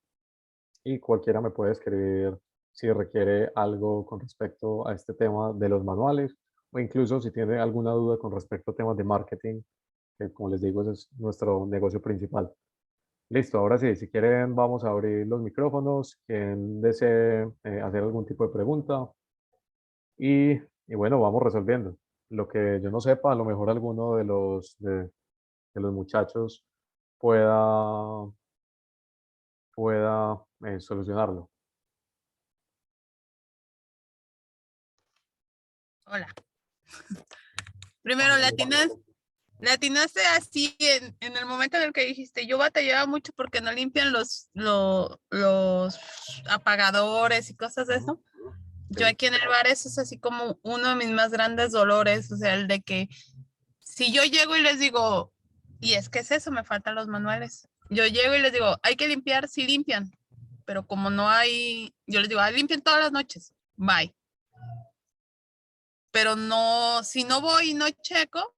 y cualquiera me puede escribir si requiere algo con respecto a este tema de los manuales o incluso si tiene alguna duda con respecto a temas de marketing, que como les digo, ese es nuestro negocio principal. Listo, ahora sí, si quieren vamos a abrir los micrófonos, quien desee hacer algún tipo de pregunta y bueno, vamos resolviendo. Lo que yo no sepa, a lo mejor alguno de los muchachos pueda, pueda solucionarlo. Hola. Primero, le atinaste así en el momento en el que dijiste, yo batallaba mucho porque no limpian los apagadores y cosas de eso. Yo aquí en el bar eso es así como uno de mis más grandes dolores, o sea, el de que si yo llego y les digo, y es que es eso, me faltan los manuales. Yo llego y les digo, hay que limpiar, sí limpian, pero como no hay, yo les digo, limpien todas las noches, bye. Pero no, si no voy y no checo,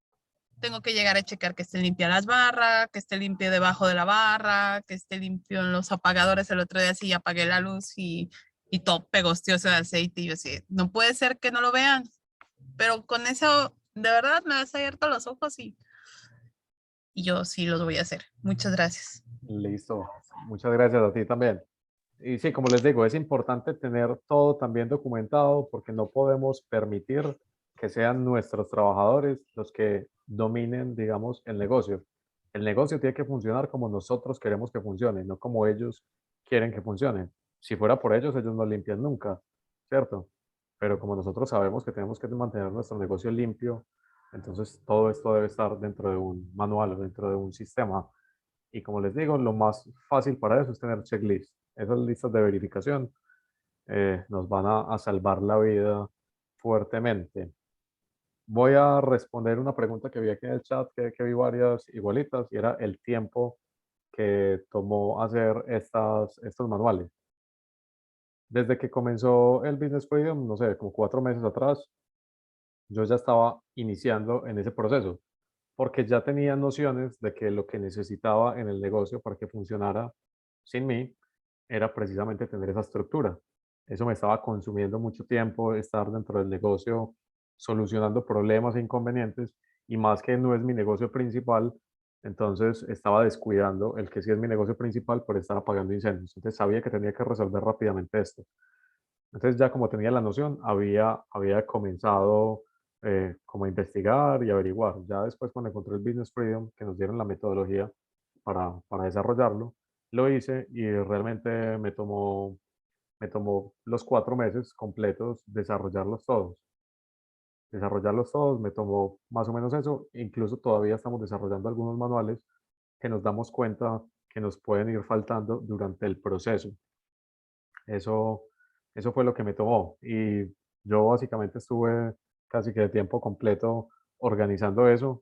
tengo que llegar a checar que esté limpia las barras, que esté limpio debajo de la barra, que esté limpio en los apagadores. El otro día sí apagué la luz y todo pegostioso de aceite. Y yo así, no puede ser que no lo vean. Pero con eso, de verdad, me has abierto los ojos y yo sí los voy a hacer. Muchas gracias. Listo, muchas gracias a ti también. Y sí, como les digo, es importante tener todo también documentado porque no podemos permitir que sean nuestros trabajadores los que dominen, digamos, el negocio. El negocio tiene que funcionar como nosotros queremos que funcione, no como ellos quieren que funcione. Si fuera por ellos, ellos no limpian nunca, ¿cierto? Pero como nosotros sabemos que tenemos que mantener nuestro negocio limpio, entonces todo esto debe estar dentro de un manual o dentro de un sistema. Y como les digo, lo más fácil para eso es tener checklists. Esas listas de verificación nos van a salvar la vida fuertemente. Voy a responder una pregunta que vi aquí en el chat, que vi varias igualitas, y era el tiempo que tomó hacer estos manuales. Desde que comenzó el Business Freedom, no sé, como 4 meses atrás, yo ya estaba iniciando en ese proceso, porque ya tenía nociones de que lo que necesitaba en el negocio para que funcionara sin mí era precisamente tener esa estructura. Eso me estaba consumiendo mucho tiempo, estar dentro del negocio solucionando problemas e inconvenientes, y más que no es mi negocio principal, entonces estaba descuidando el que sí es mi negocio principal por estar apagando incendios. Entonces sabía que tenía que resolver rápidamente esto. Entonces ya como tenía la noción, había comenzado como a investigar y averiguar. Ya después cuando encontré el Business Freedom, que nos dieron la metodología para desarrollarlo, lo hice y realmente me tomó los 4 meses completos desarrollarlos todos. Desarrollarlos todos me tomó más o menos eso. Incluso todavía estamos desarrollando algunos manuales que nos damos cuenta que nos pueden ir faltando durante el proceso. Eso, eso fue lo que me tomó. Y yo básicamente estuve casi que de tiempo completo organizando eso.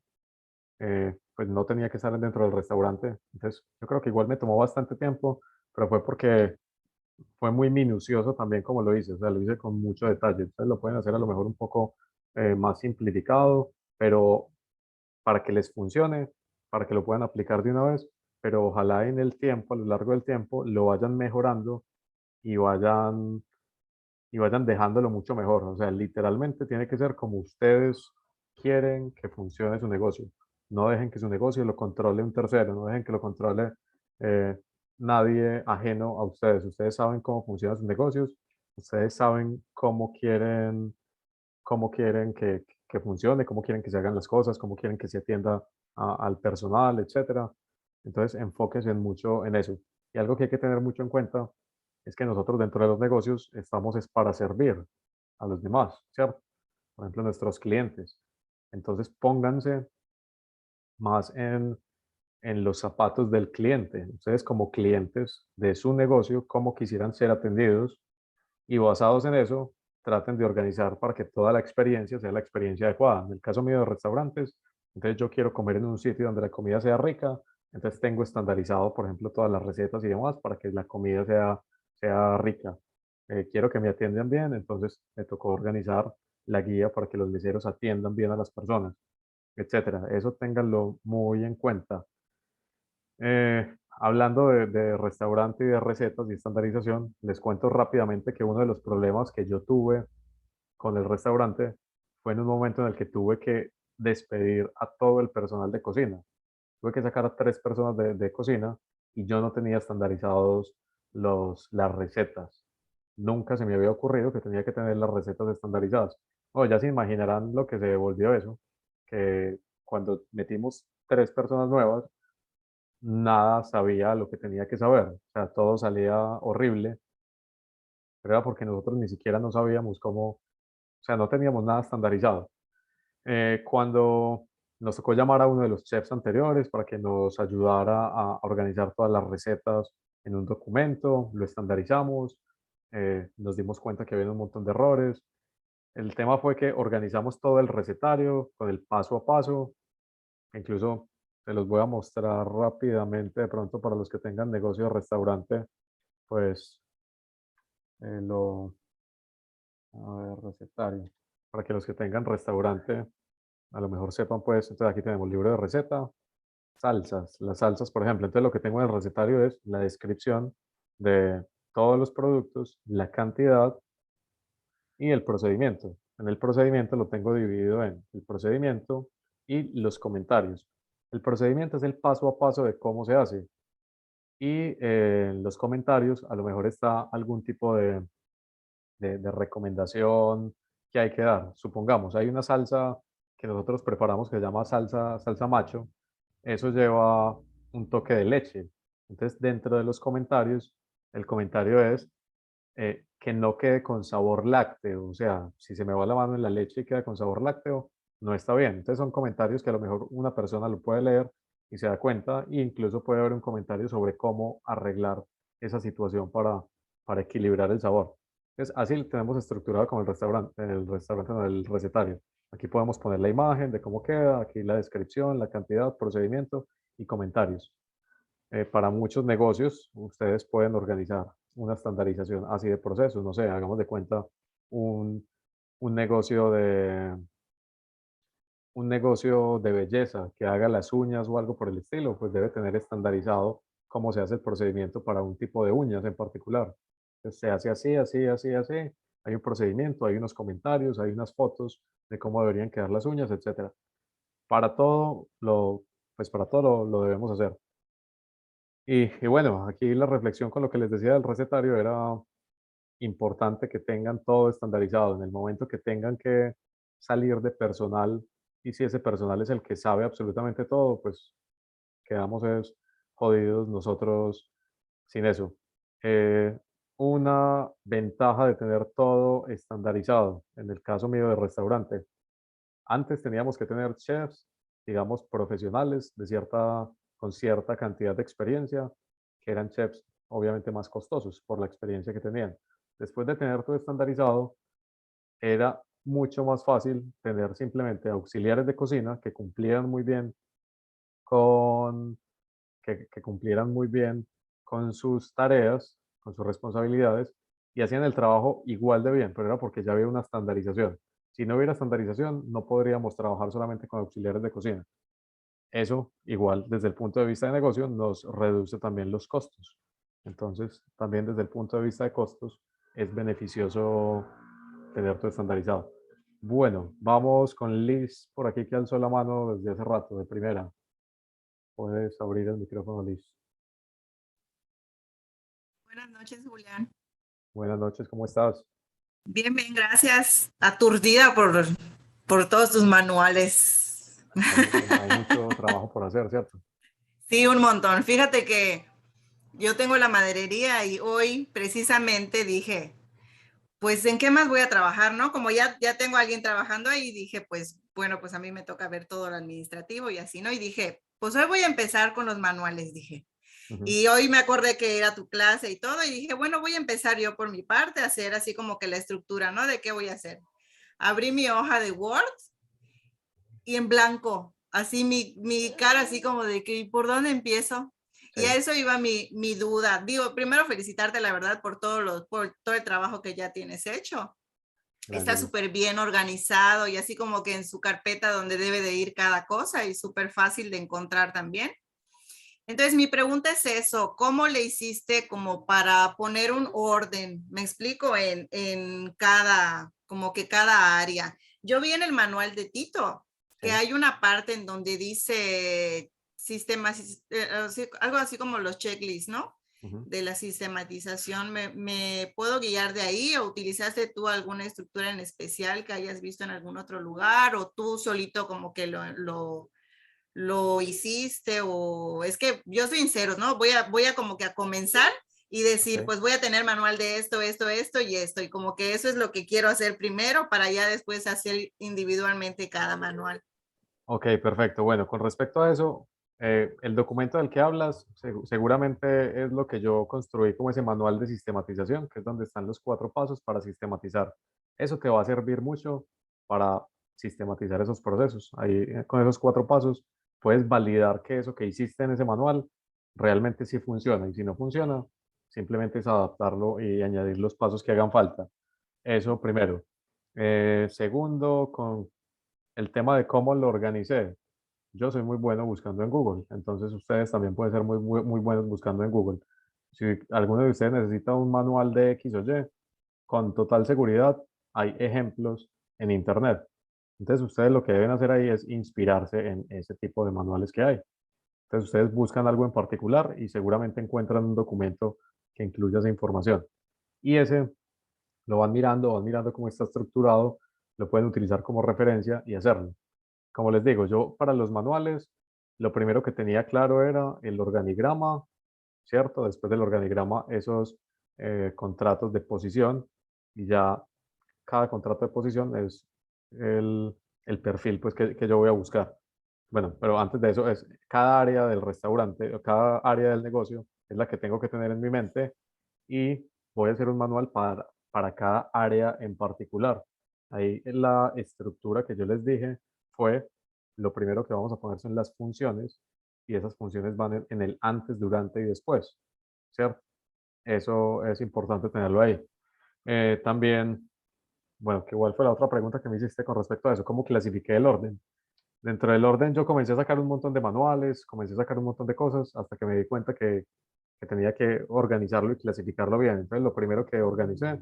Pues no tenía que estar dentro del restaurante. Entonces, yo creo que igual me tomó bastante tiempo, pero fue porque fue muy minucioso también como lo hice, o sea, lo hice con mucho detalle. Ustedes lo pueden hacer a lo mejor un poco más simplificado, pero para que les funcione, para que lo puedan aplicar de una vez, pero ojalá en el tiempo, a lo largo del tiempo, lo vayan mejorando y vayan dejándolo mucho mejor. O sea, literalmente tiene que ser como ustedes quieren que funcione su negocio. No dejen que su negocio lo controle un tercero, no dejen que lo controle eh, nadie ajeno a ustedes. Ustedes saben cómo funcionan sus negocios, ustedes saben cómo quieren que funcione, cómo quieren que se hagan las cosas, cómo quieren que se atienda al personal, etcétera. Entonces, enfóquense mucho en eso. Y algo que hay que tener mucho en cuenta es que nosotros dentro de los negocios estamos es para servir a los demás, ¿cierto? Por ejemplo, nuestros clientes. Entonces, pónganse más en los zapatos del cliente. Ustedes como clientes de su negocio, cómo quisieran ser atendidos y basados en eso, traten de organizar para que toda la experiencia sea la experiencia adecuada. En el caso mío de restaurantes, entonces yo quiero comer en un sitio donde la comida sea rica, entonces tengo estandarizado, por ejemplo, todas las recetas y demás para que la comida sea rica. Quiero que me atiendan bien, entonces me tocó organizar la guía para que los meseros atiendan bien a las personas, etcétera. Eso ténganlo muy en cuenta. Hablando de restaurante y de recetas y estandarización, les cuento rápidamente que uno de los problemas que yo tuve con el restaurante fue en un momento en el que tuve que despedir a todo el personal de cocina. Tuve que sacar a 3 personas de cocina y yo no tenía estandarizados las recetas. Nunca se me había ocurrido que tenía que tener las recetas estandarizadas. Bueno, ya se imaginarán lo que se volvió eso, que cuando metimos 3 personas nuevas, nada sabía lo que tenía que saber. O sea, todo salía horrible, pero era porque nosotros ni siquiera no sabíamos cómo, o sea, no teníamos nada estandarizado. Cuando nos tocó llamar a uno de los chefs anteriores para que nos ayudara a organizar todas las recetas en un documento, lo estandarizamos, nos dimos cuenta que había un montón de errores. El tema fue que organizamos todo el recetario con el paso a paso. Incluso se los voy a mostrar rápidamente de pronto para los que tengan negocio de restaurante, pues lo, a ver, recetario, para que los que tengan restaurante a lo mejor sepan, pues, entonces aquí tenemos libro de receta, salsas, las salsas, por ejemplo, entonces lo que tengo en el recetario es la descripción de todos los productos, la cantidad y el procedimiento. En el procedimiento lo tengo dividido en el procedimiento y los comentarios. El procedimiento es el paso a paso de cómo se hace. Y en los comentarios a lo mejor está algún tipo de recomendación que hay que dar. Supongamos, hay una salsa que nosotros preparamos que se llama salsa macho. Eso lleva un toque de leche. Entonces, dentro de los comentarios, el comentario es que no quede con sabor lácteo. O sea, si se me va la mano en la leche y queda con sabor lácteo, no está bien. Entonces, son comentarios que a lo mejor una persona lo puede leer y se da cuenta, e incluso puede haber un comentario sobre cómo arreglar esa situación para equilibrar el sabor. Entonces, así lo tenemos estructurado como el restaurante, no, el recetario. Aquí podemos poner la imagen de cómo queda, aquí la descripción, la cantidad, procedimiento y comentarios. Para muchos negocios, ustedes pueden organizar una estandarización así de procesos. No sé, hagamos de cuenta un, un negocio un negocio de belleza que haga las uñas o algo por el estilo, pues debe tener estandarizado cómo se hace el procedimiento para un tipo de uñas en particular. Entonces, se hace así, así, así, así. Hay un procedimiento, hay unos comentarios, hay unas fotos de cómo deberían quedar las uñas, etcétera. Para todo pues para todo lo debemos hacer. Y bueno, aquí la reflexión con lo que les decía del recetario era importante que tengan todo estandarizado. En el momento que tengan que salir de personal, y si ese personal es el que sabe absolutamente todo, pues quedamos jodidos nosotros sin eso. Eh, una ventaja de tener todo estandarizado, en el caso mío de restaurante, antes teníamos que tener chefs, digamos, profesionales con cierta cantidad de experiencia, que eran chefs obviamente más costosos por la experiencia que tenían. Después de tener todo estandarizado, era mucho más fácil tener simplemente auxiliares de cocina que cumplieran muy bien con, que cumplieran muy bien con sus tareas, con sus responsabilidades y hacían el trabajo igual de bien, pero era porque ya había una estandarización. Si no hubiera estandarización, no podríamos trabajar solamente con auxiliares de cocina. Eso, igual, desde el punto de vista de negocio, nos reduce también los costos. Entonces, también desde el punto de vista de costos, es beneficioso tener todo estandarizado. Bueno, vamos con Liz por aquí que alzó la mano desde hace rato, de primera. Puedes abrir el micrófono, Liz. Buenas noches, Julián. Buenas noches, ¿cómo estás? Bien, bien, gracias. Aturdida por todos tus manuales. Hay mucho trabajo por hacer, ¿cierto? Sí, un montón. Fíjate que yo tengo la maderería y hoy precisamente dije, pues, ¿en qué más voy a trabajar, no? Como ya tengo a alguien trabajando ahí, dije, pues, bueno, pues a mí me toca ver todo lo administrativo y así, ¿no? Y dije, pues hoy voy a empezar con los manuales, dije. Y hoy me acordé que era tu clase y todo, y dije, bueno, voy a empezar yo por mi parte a hacer así como que la estructura, ¿no? De qué voy a hacer. Abrí mi hoja de Word y en blanco, así mi cara así como de que, ¿por dónde empiezo? Sí. Y a eso iba mi duda. Digo, primero felicitarte, la verdad, por por todo el trabajo que ya tienes hecho. Gracias. Está súper bien organizado y así como que en su carpeta donde debe de ir cada cosa y súper fácil de encontrar también. Entonces, mi pregunta es eso, ¿cómo le hiciste como para poner un orden? Me explico en cada, como que cada área. Yo vi en el manual de Tito que hay una parte en donde dice sistemas, algo así como los checklists, ¿no? De la sistematización. ¿Me puedo guiar de ahí o utilizaste tú alguna estructura en especial que hayas visto en algún otro lugar o tú solito como que lo hiciste? O es que yo soy sincero, ¿no? Voy a como que a comenzar y decir, pues voy a tener manual de esto y esto, y como que eso es lo que quiero hacer primero para ya después hacer individualmente cada manual. Ok, perfecto. Bueno, con respecto a eso, el documento del que hablas seguramente es lo que yo construí como ese manual de sistematización, que es donde están los 4 pasos para sistematizar. Eso te va a servir mucho para sistematizar esos procesos. Ahí, con esos 4 pasos, puedes validar que eso que hiciste en ese manual realmente sí funciona. Y si no funciona, simplemente es adaptarlo y añadir los pasos que hagan falta. Eso primero. Segundo, con el tema de cómo lo organicé. Yo soy muy bueno buscando en Google, entonces ustedes también pueden ser muy buenos buscando en Google. Si alguno de ustedes necesita un manual de X o Y, con total seguridad hay ejemplos en Internet. Entonces ustedes lo que deben hacer ahí es inspirarse en ese tipo de manuales que hay. Entonces ustedes buscan algo en particular y seguramente encuentran un documento que incluya esa información. Y ese lo van mirando cómo está estructurado, lo pueden utilizar como referencia y hacerlo. Como les digo, yo para los manuales, lo primero que tenía claro era el organigrama, ¿cierto? Después del organigrama, esos contratos de posición y ya cada contrato de posición es el perfil pues, que yo voy a buscar. Bueno, pero antes de eso es cada área del restaurante o cada área del negocio es la que tengo que tener en mi mente y voy a hacer un manual para cada área en particular. Ahí en la estructura que yo les dije fue lo primero que vamos a poner son las funciones y esas funciones van en el antes, durante y después, ¿cierto? Eso es importante tenerlo ahí. También, bueno, que igual fue la otra pregunta que me hiciste con respecto a eso, ¿cómo clasifiqué el orden? Dentro del orden yo comencé a sacar un montón de manuales, comencé a sacar un montón de cosas hasta que me di cuenta que tenía que organizarlo y clasificarlo bien. Entonces, lo primero que organicé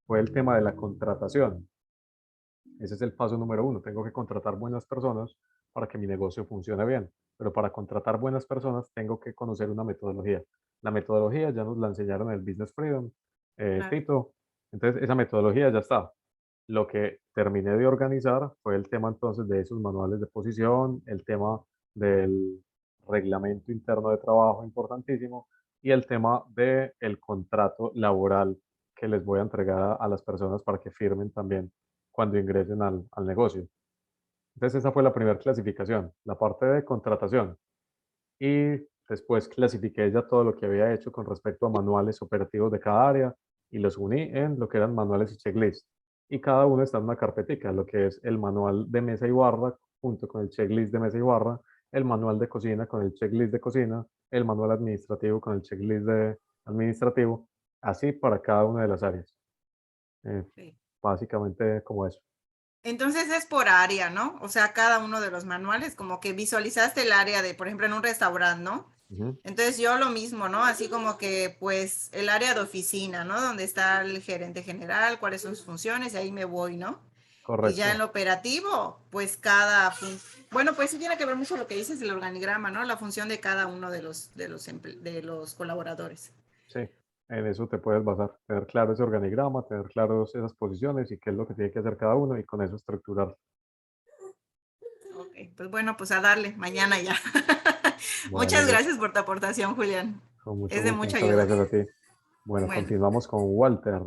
fue el tema de la contratación. Ese es el paso número 1. Tengo que contratar buenas personas para que mi negocio funcione bien. Pero para contratar buenas personas tengo que conocer una metodología. La metodología ya nos la enseñaron en el Business Freedom, Tito. Entonces, esa metodología ya está. Lo que terminé de organizar fue el tema entonces de esos manuales de posición, el tema del reglamento interno de trabajo importantísimo y el tema del contrato laboral que les voy a entregar a las personas para que firmen también cuando ingresen al negocio. Entonces esa fue la primera clasificación, la parte de contratación. Y después clasifiqué ya todo lo que había hecho con respecto a manuales operativos de cada área y los uní en lo que eran manuales y checklist. Y cada uno está en una carpetica, lo que es el manual de mesa y barra junto con el checklist de mesa y barra, el manual de cocina con el checklist de cocina, el manual administrativo con el checklist de administrativo. así para cada una de las áreas. Sí. Básicamente como eso. Entonces es por área, ¿no? O sea, cada uno de los manuales, como que visualizaste el área de, por ejemplo, en un restaurante, ¿no? Ujú, Entonces yo lo mismo, ¿no? Así como que, pues, el área de oficina, ¿no? Donde está el gerente general, cuáles son sus funciones, y ahí me voy, ¿no? Y ya en correcto. lo operativo, pues bueno, pues sí tiene que ver mucho lo que dices del organigrama, ¿no? La función de cada uno de los colaboradores. Sí, en eso te puedes basar. Tener claro ese organigrama, tener claros esas posiciones y qué es lo que tiene que hacer cada uno y con eso estructurar. Ok, pues bueno, pues a darle, mañana ya. Bueno, Muchas Liz, gracias por tu aportación, Julián. con mucho Es de gusto. mucha Muchas ayuda. gracias a ti. Bueno, Bueno, continuamos con Walter.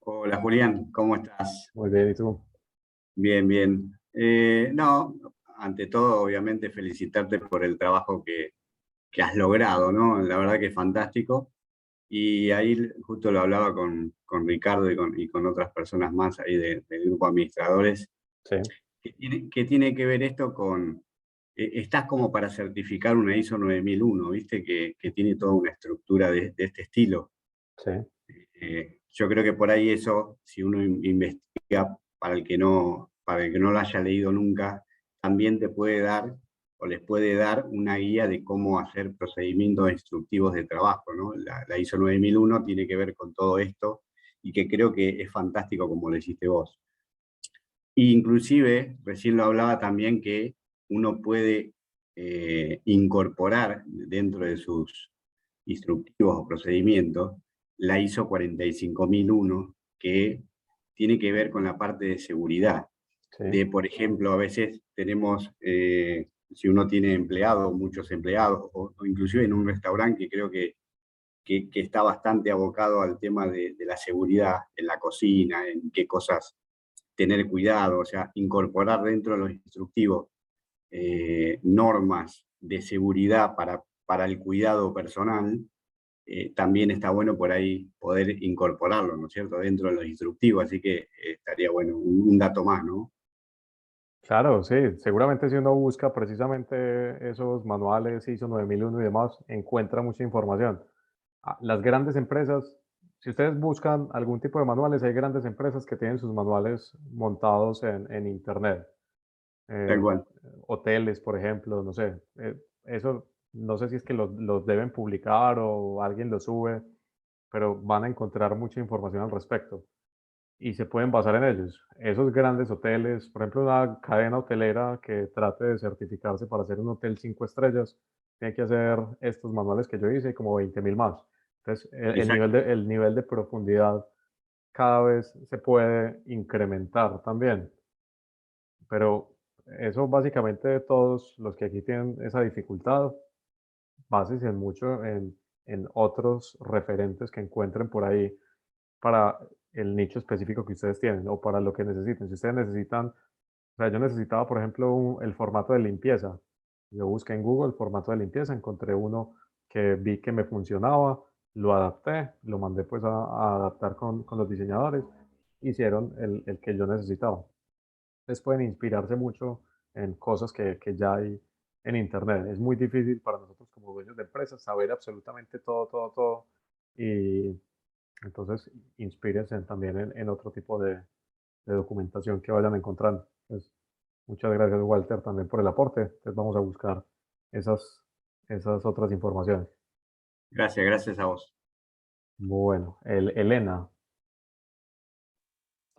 Hola Julián, ¿cómo estás? Muy bien, ¿y tú? Bien, bien. No, ante todo, obviamente, felicitarte por el trabajo que has logrado, ¿no? La verdad que es fantástico. Y ahí justo lo hablaba con Ricardo y con otras personas más ahí del grupo de administradores, Sí, que tiene que ver esto con, estás como para certificar una ISO 9001, ¿viste? Que tiene toda una estructura de este estilo. sí, Yo creo que por ahí eso, si uno investiga para el que no lo haya leído nunca, también te puede dar o les puede dar una guía de cómo hacer procedimientos instructivos de trabajo, ¿no? La ISO 9001 tiene que ver con todo esto y que creo que es fantástico como lo hiciste vos. Inclusive, recién lo hablaba también que uno puede incorporar dentro de sus instructivos o procedimientos la ISO 45001, que tiene que ver con la parte de seguridad. sí, Por ejemplo, a veces tenemos, si uno tiene empleados, muchos empleados, o inclusive en un restaurante que creo que está bastante abocado al tema de la seguridad en la cocina, en qué cosas tener cuidado, o sea, incorporar dentro de los instructivos normas de seguridad para el cuidado personal, también está bueno por ahí poder incorporarlo, ¿no es cierto?, dentro de los instructivos, así que estaría bueno, un dato más, ¿no? claro, sí. Seguramente si uno busca precisamente esos manuales ISO 9001 y demás, encuentra mucha información. Las grandes empresas, si ustedes buscan algún tipo de manuales, hay grandes empresas que tienen sus manuales montados en Internet. Tal Eh, cual. Hoteles, por ejemplo, no sé. Eso no sé si es que los deben publicar o alguien los sube, pero van a encontrar mucha información al respecto y se pueden basar en ellos. Esos grandes hoteles, por ejemplo, una cadena hotelera que trate de certificarse para hacer un hotel 5 estrellas, tiene que hacer estos manuales que yo hice y como 20.000 más. Entonces, Exacto. el nivel de profundidad cada vez se puede incrementar también. Pero eso básicamente todos los que aquí tienen esa dificultad, básense en mucho en otros referentes que encuentren por ahí para el nicho específico que ustedes tienen o para lo que necesiten. Si ustedes necesitan, o sea, yo necesitaba, por ejemplo, el formato de limpieza. Yo busqué en Google el formato de limpieza, encontré uno que vi que me funcionaba, lo adapté, lo mandé pues a adaptar con los diseñadores, hicieron el que yo necesitaba. Ustedes pueden inspirarse mucho en cosas que ya hay en Internet. Es muy difícil para nosotros como dueños de empresas saber absolutamente todo, todo, todo. Y entonces, inspírense también en otro tipo de documentación que vayan encontrando. Pues, muchas gracias, Walter, también por el aporte. Entonces, vamos a buscar esas, esas otras informaciones. Gracias, gracias a vos. Bueno, Elena,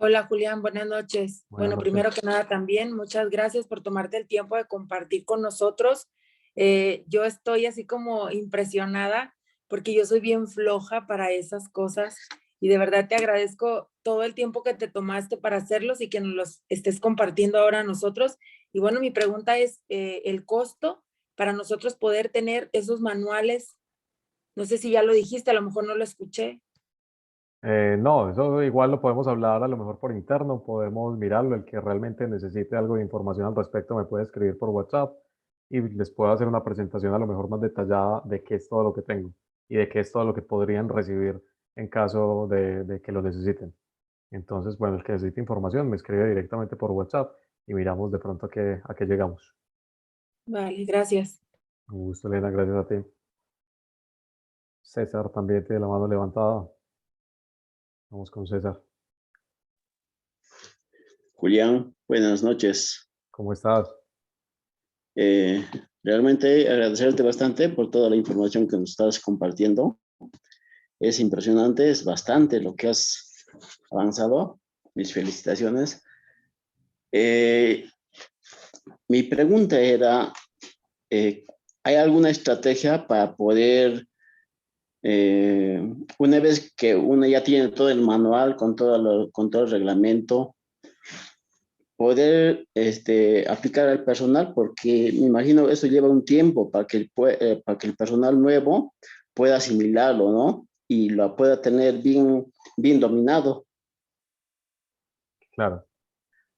Hola Julián, buenas noches. buenas Bueno, noches. primero que nada también, muchas gracias por tomarte el tiempo de compartir con nosotros. Yo estoy así como impresionada porque yo soy bien floja para esas cosas y de verdad te agradezco todo el tiempo que te tomaste para hacerlos y que nos los estés compartiendo ahora a nosotros. Y bueno, mi pregunta es el costo para nosotros poder tener esos manuales. No sé si ya lo dijiste, a lo mejor no lo escuché. No, eso igual lo podemos hablar a lo mejor por interno, podemos mirarlo. El que realmente necesite algo de información al respecto me puede escribir por WhatsApp y les puedo hacer una presentación a lo mejor más detallada de qué es todo lo que tengo y de qué es todo lo que podrían recibir en caso de que lo necesiten. Entonces, bueno, el que necesite información me escribe directamente por WhatsApp y miramos de pronto a qué llegamos. Vale, gracias. Un gusto, Elena, gracias a ti. César también tiene la mano levantada. Vamos con César. Julián, buenas noches. ¿Cómo estás? Realmente agradecerte bastante por toda la información que nos estás compartiendo. Es impresionante, es bastante lo que has avanzado. Mis felicitaciones. Mi pregunta era, ¿hay alguna estrategia para poder, una vez que uno ya tiene todo el manual con con todo el reglamento, poder aplicar al personal? Porque me imagino eso lleva un tiempo para que para que el personal nuevo pueda asimilarlo, ¿no? Y lo pueda tener bien dominado. Claro.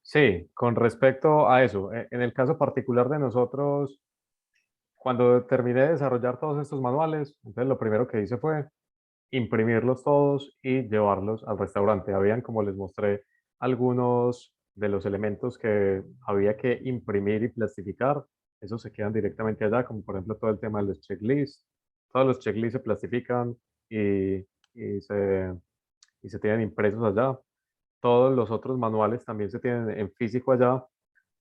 Sí, con respecto a eso, en el caso particular de nosotros, cuando terminé de desarrollar todos estos manuales, entonces lo primero que hice fue imprimirlos todos y llevarlos al restaurante. Habían, como les mostré, algunos de los elementos que había que imprimir y plastificar. Esos se quedan directamente allá, como por ejemplo todo el tema de los checklists. Todos los checklists se plastifican y, y se, y se tienen impresos allá. Todos los otros manuales también se tienen en físico allá,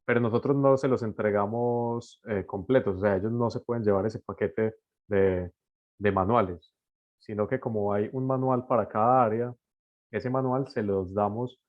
pero nosotros no se los entregamos completos, o sea, ellos no se pueden llevar ese paquete de, de manuales, sino que como hay un manual para cada área, ese manual se los damos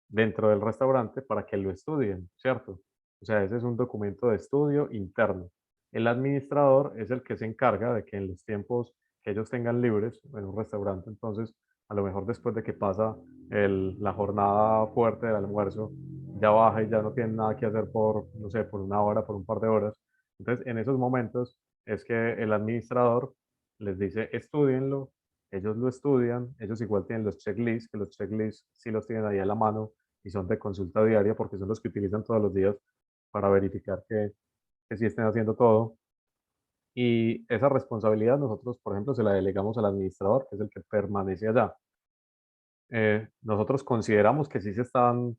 dentro del restaurante para que lo estudien, ¿cierto? O sea, ese es un documento de estudio interno. El administrador es el que se encarga de que en los tiempos que ellos tengan libres en un restaurante, entonces, a lo mejor después de que pasa la jornada fuerte del almuerzo, ya baja y ya no tienen nada que hacer por, no sé, por una hora, por un par de horas. Entonces, en esos momentos es que el administrador les dice, estudienlo, ellos lo estudian, ellos igual tienen los checklists, que los checklists sí los tienen ahí a la mano y son de consulta diaria porque son los que utilizan todos los días para verificar que sí estén haciendo todo. Y esa responsabilidad nosotros, por ejemplo, se la delegamos al administrador, que es el que permanece allá. Nosotros consideramos que sí se están,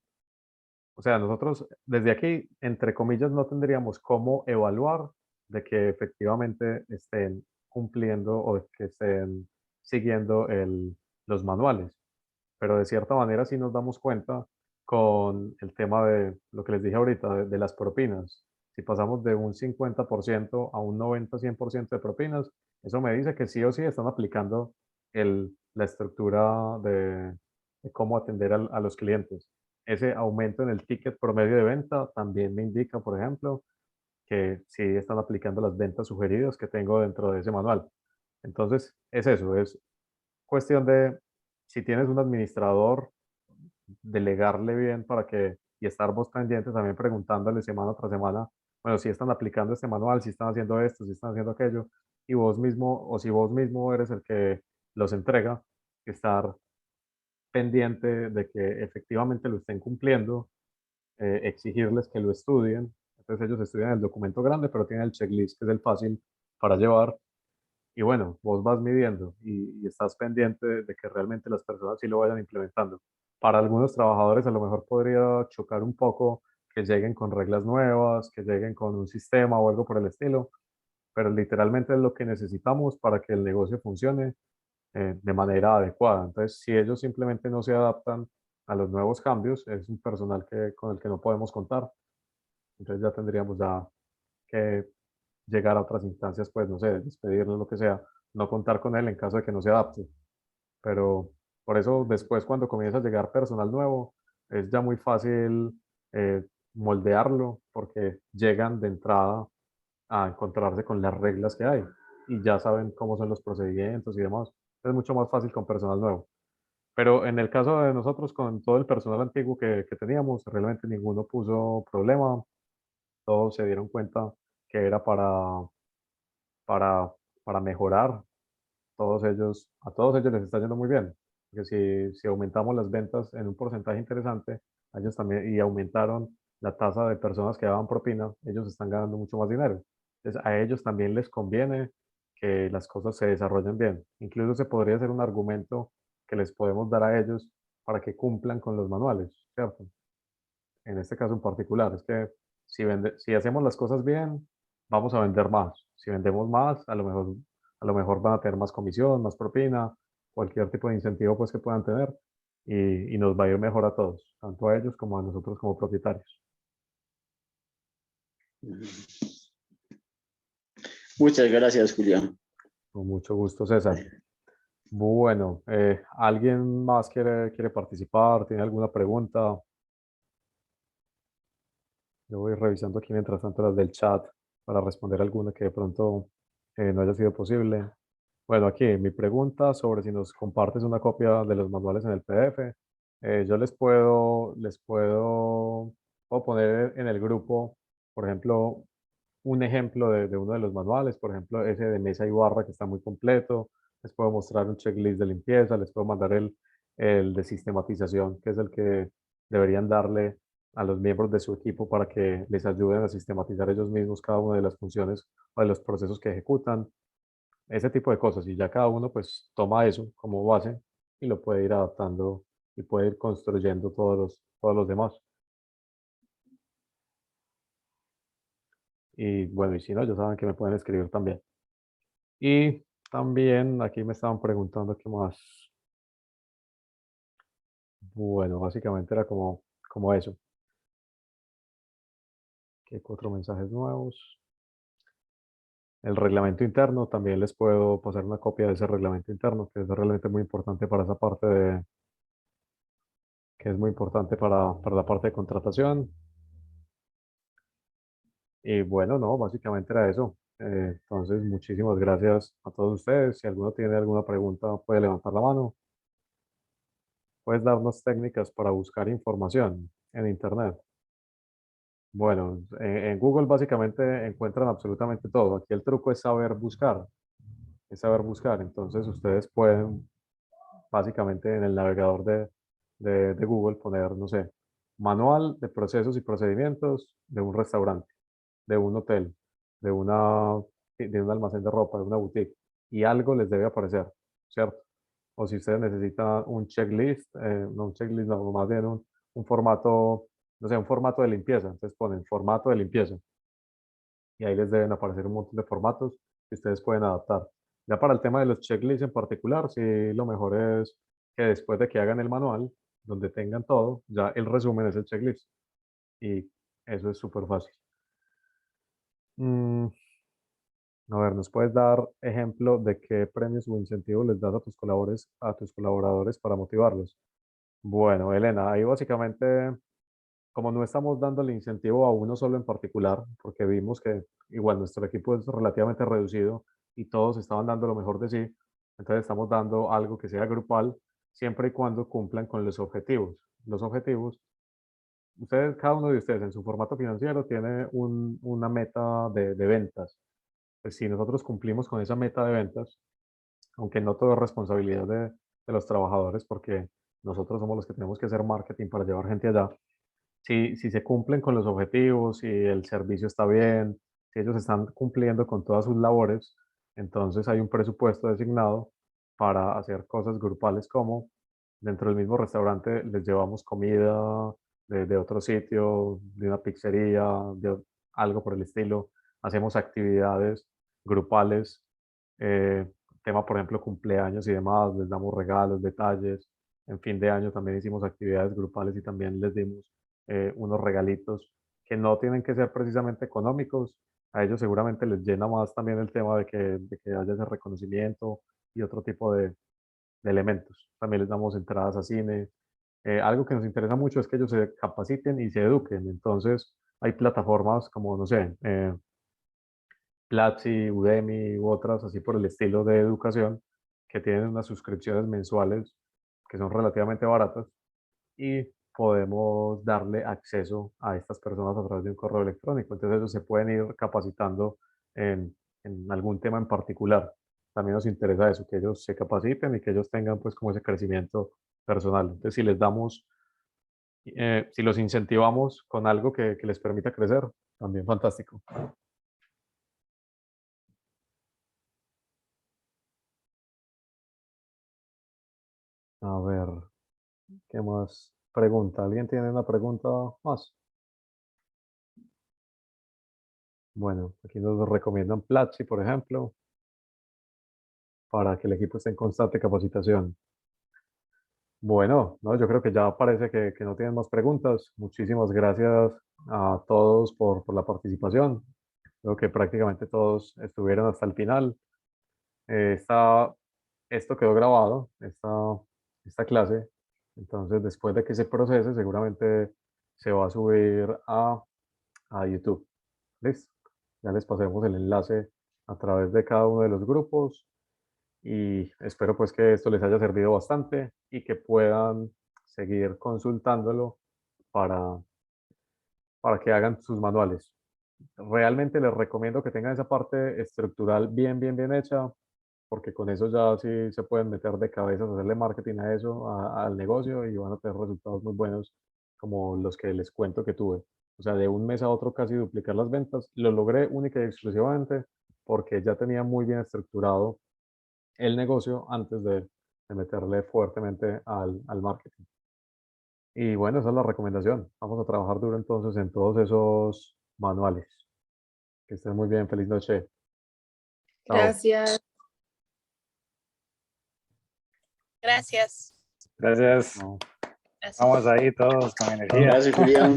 o sea, nosotros desde aquí, entre comillas, no tendríamos cómo evaluar de que efectivamente estén cumpliendo o de que estén siguiendo los manuales, pero de cierta manera sí nos damos cuenta con el tema de lo que les dije ahorita, de las propinas. Si pasamos de un 50% a un 90-100% de propinas, eso me dice que sí o sí están aplicando la estructura de cómo atender a los clientes. Ese aumento en el ticket promedio de venta también me indica, por ejemplo, que sí están aplicando las ventas sugeridas que tengo dentro de ese manual. Entonces, es eso, es cuestión de, si tienes un administrador, delegarle bien para que, y estar vos pendientes también preguntándole semana tras semana, bueno, si están aplicando este manual, si están haciendo esto, si están haciendo aquello, y vos mismo, o si vos mismo eres el que los entrega, estar pendiente de que efectivamente lo estén cumpliendo, exigirles que lo estudien. Entonces ellos estudian el documento grande, pero tienen el checklist, que es el fácil para llevar. Y bueno, vos vas midiendo y estás pendiente de que realmente las personas sí lo vayan implementando. Para algunos trabajadores a lo mejor podría chocar un poco que lleguen con reglas nuevas, que lleguen con un sistema o algo por el estilo, pero literalmente es lo que necesitamos para que el negocio funcione de manera adecuada. Entonces, si ellos simplemente no se adaptan a los nuevos cambios, es un personal con el que no podemos contar. Entonces ya tendríamos ya que llegar a otras instancias, pues no sé, despedirlo, lo que sea, no contar con él en caso de que no se adapte. Pero por eso después cuando comienza a llegar personal nuevo, es ya muy fácil moldearlo porque llegan de entrada a encontrarse con las reglas que hay y ya saben cómo son los procedimientos y demás. Es mucho más fácil con personal nuevo. Pero en el caso de nosotros, con todo el personal antiguo que teníamos, realmente ninguno puso problema. Todos se dieron cuenta que era para, para mejorar. A todos ellos les está yendo muy bien. Porque si aumentamos las ventas en un porcentaje interesante, a ellos también, y aumentaron la tasa de personas que daban propina, ellos están ganando mucho más dinero. Entonces, a ellos también les conviene que las cosas se desarrollen bien. Incluso se podría hacer un argumento que les podemos dar a ellos para que cumplan con los manuales, ¿cierto? En este caso en particular, es que si hacemos las cosas bien, vamos a vender más. Si vendemos más, a lo mejor a lo mejor van a tener más comisión, más propina, cualquier tipo de incentivo pues que puedan tener y nos va a ir mejor a todos, tanto a ellos como a nosotros como propietarios. Muchas gracias, Julián. Con mucho gusto, César. Bueno, ¿alguien más quiere participar? ¿Tiene alguna pregunta? Yo voy revisando aquí mientras tanto las del chat para responder alguna que de pronto no haya sido posible. Bueno, aquí mi pregunta sobre si nos compartes una copia de los manuales en el PDF. Yo puedo poner en el grupo, por ejemplo, un ejemplo de uno de los manuales, por ejemplo, ese de mesa y barra que está muy completo. Les puedo mostrar un checklist de limpieza, les puedo mandar el de sistematización, que es el que deberían darle a los miembros de su equipo para que les ayuden a sistematizar ellos mismos cada una de las funciones o de los procesos que ejecutan, ese tipo de cosas. Y ya cada uno pues toma eso como base y lo puede ir adaptando y puede ir construyendo todos los demás. Y bueno, y si no, ya saben que me pueden escribir también. Y también aquí me estaban preguntando qué más. Bueno, básicamente era como eso. ¿Qué cuatro mensajes nuevos? El reglamento interno, también les puedo pasar una copia de ese reglamento interno, que es realmente muy importante para esa parte que es muy importante para la parte de contratación. Y bueno, no, básicamente era eso. Entonces, muchísimas gracias a todos ustedes. Si alguno tiene alguna pregunta, puede levantar la mano. Puedes darnos técnicas para buscar información en Internet. Bueno, en Google básicamente encuentran absolutamente todo. Aquí el truco es saber buscar, es saber buscar. Entonces ustedes pueden básicamente en el navegador de Google poner, no sé, manual de procesos y procedimientos de un restaurante, de un hotel, de de un almacén de ropa, de una boutique, y algo les debe aparecer, ¿cierto? O si ustedes necesitan un checklist, no un checklist, no, más bien un formato, no sé, un formato de limpieza, entonces ponen formato de limpieza y ahí les deben aparecer un montón de formatos que ustedes pueden adaptar. Ya para el tema de los checklists en particular, sí, lo mejor es que después de que hagan el manual, donde tengan todo, ya el resumen es el checklist. Y eso es súper fácil. Mm, a ver, ¿nos puedes dar ejemplo de qué premios o incentivos les das a tus colaboradores para motivarlos? Bueno, Elena, ahí básicamente, como no estamos dando el incentivo a uno solo en particular, porque vimos que igual nuestro equipo es relativamente reducido y todos estaban dando lo mejor de sí, entonces estamos dando algo que sea grupal siempre y cuando cumplan con los objetivos. Los objetivos, ustedes, cada uno de ustedes en su formato financiero tiene una meta de ventas. Pues si nosotros cumplimos con esa meta de ventas, aunque no todo es responsabilidad de los trabajadores, porque nosotros somos los que tenemos que hacer marketing para llevar gente allá, si se cumplen con los objetivos, si el servicio está bien, si ellos están cumpliendo con todas sus labores, entonces hay un presupuesto designado para hacer cosas grupales como dentro del mismo restaurante les llevamos comida de otro sitio, de una pizzería, de algo por el estilo, hacemos actividades grupales, tema por ejemplo cumpleaños y demás, les damos regalos, detalles, en fin de año también hicimos actividades grupales y también les dimos unos regalitos que no tienen que ser precisamente económicos. A ellos seguramente les llena más también el tema de que haya ese reconocimiento y otro tipo de elementos. También les damos entradas a cine. Algo que nos interesa mucho es que ellos se capaciten y se eduquen. Entonces, hay plataformas como, no sé, Platzi, Udemy u otras así por el estilo de educación que tienen unas suscripciones mensuales que son relativamente baratas y podemos darle acceso a estas personas a través de un correo electrónico. Entonces ellos se pueden ir capacitando en algún tema en particular. También nos interesa eso, que ellos se capaciten y que ellos tengan pues como ese crecimiento personal. Entonces si les damos, si los incentivamos con algo que les permita crecer, también fantástico. A ver, ¿qué más? Pregunta. ¿Alguien tiene una pregunta más? Bueno, aquí nos recomiendan Platzi, por ejemplo. para que el equipo esté en constante capacitación. Bueno, no, yo creo que ya parece que no tienen más preguntas. Muchísimas gracias a todos por la participación. Creo que prácticamente todos estuvieron hasta el final. Esto quedó grabado, esta clase. Entonces, después de que se procese, seguramente se va a subir a YouTube. ¿Listo? Ya les pasemos el enlace a través de cada uno de los grupos y espero pues que esto les haya servido bastante y que puedan seguir consultándolo para que hagan sus manuales. Realmente les recomiendo que tengan esa parte estructural bien hecha, porque con eso ya sí se pueden meter de cabeza a hacerle marketing a eso, al negocio, y van a tener resultados muy buenos como los que les cuento que tuve. O sea, de un mes a otro casi duplicar las ventas. Lo logré única y exclusivamente porque ya tenía muy bien estructurado el negocio antes de meterle fuertemente al marketing. Y bueno, esa es la recomendación. Vamos a trabajar duro entonces en todos esos manuales. Que estén muy bien. Feliz noche. Chao. Gracias. Gracias. Gracias. No, Gracias. Vamos ahí todos con energía. Gracias, Julián.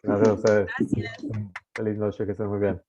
gracias a ustedes. Gracias. Feliz noche. Que estén muy bien.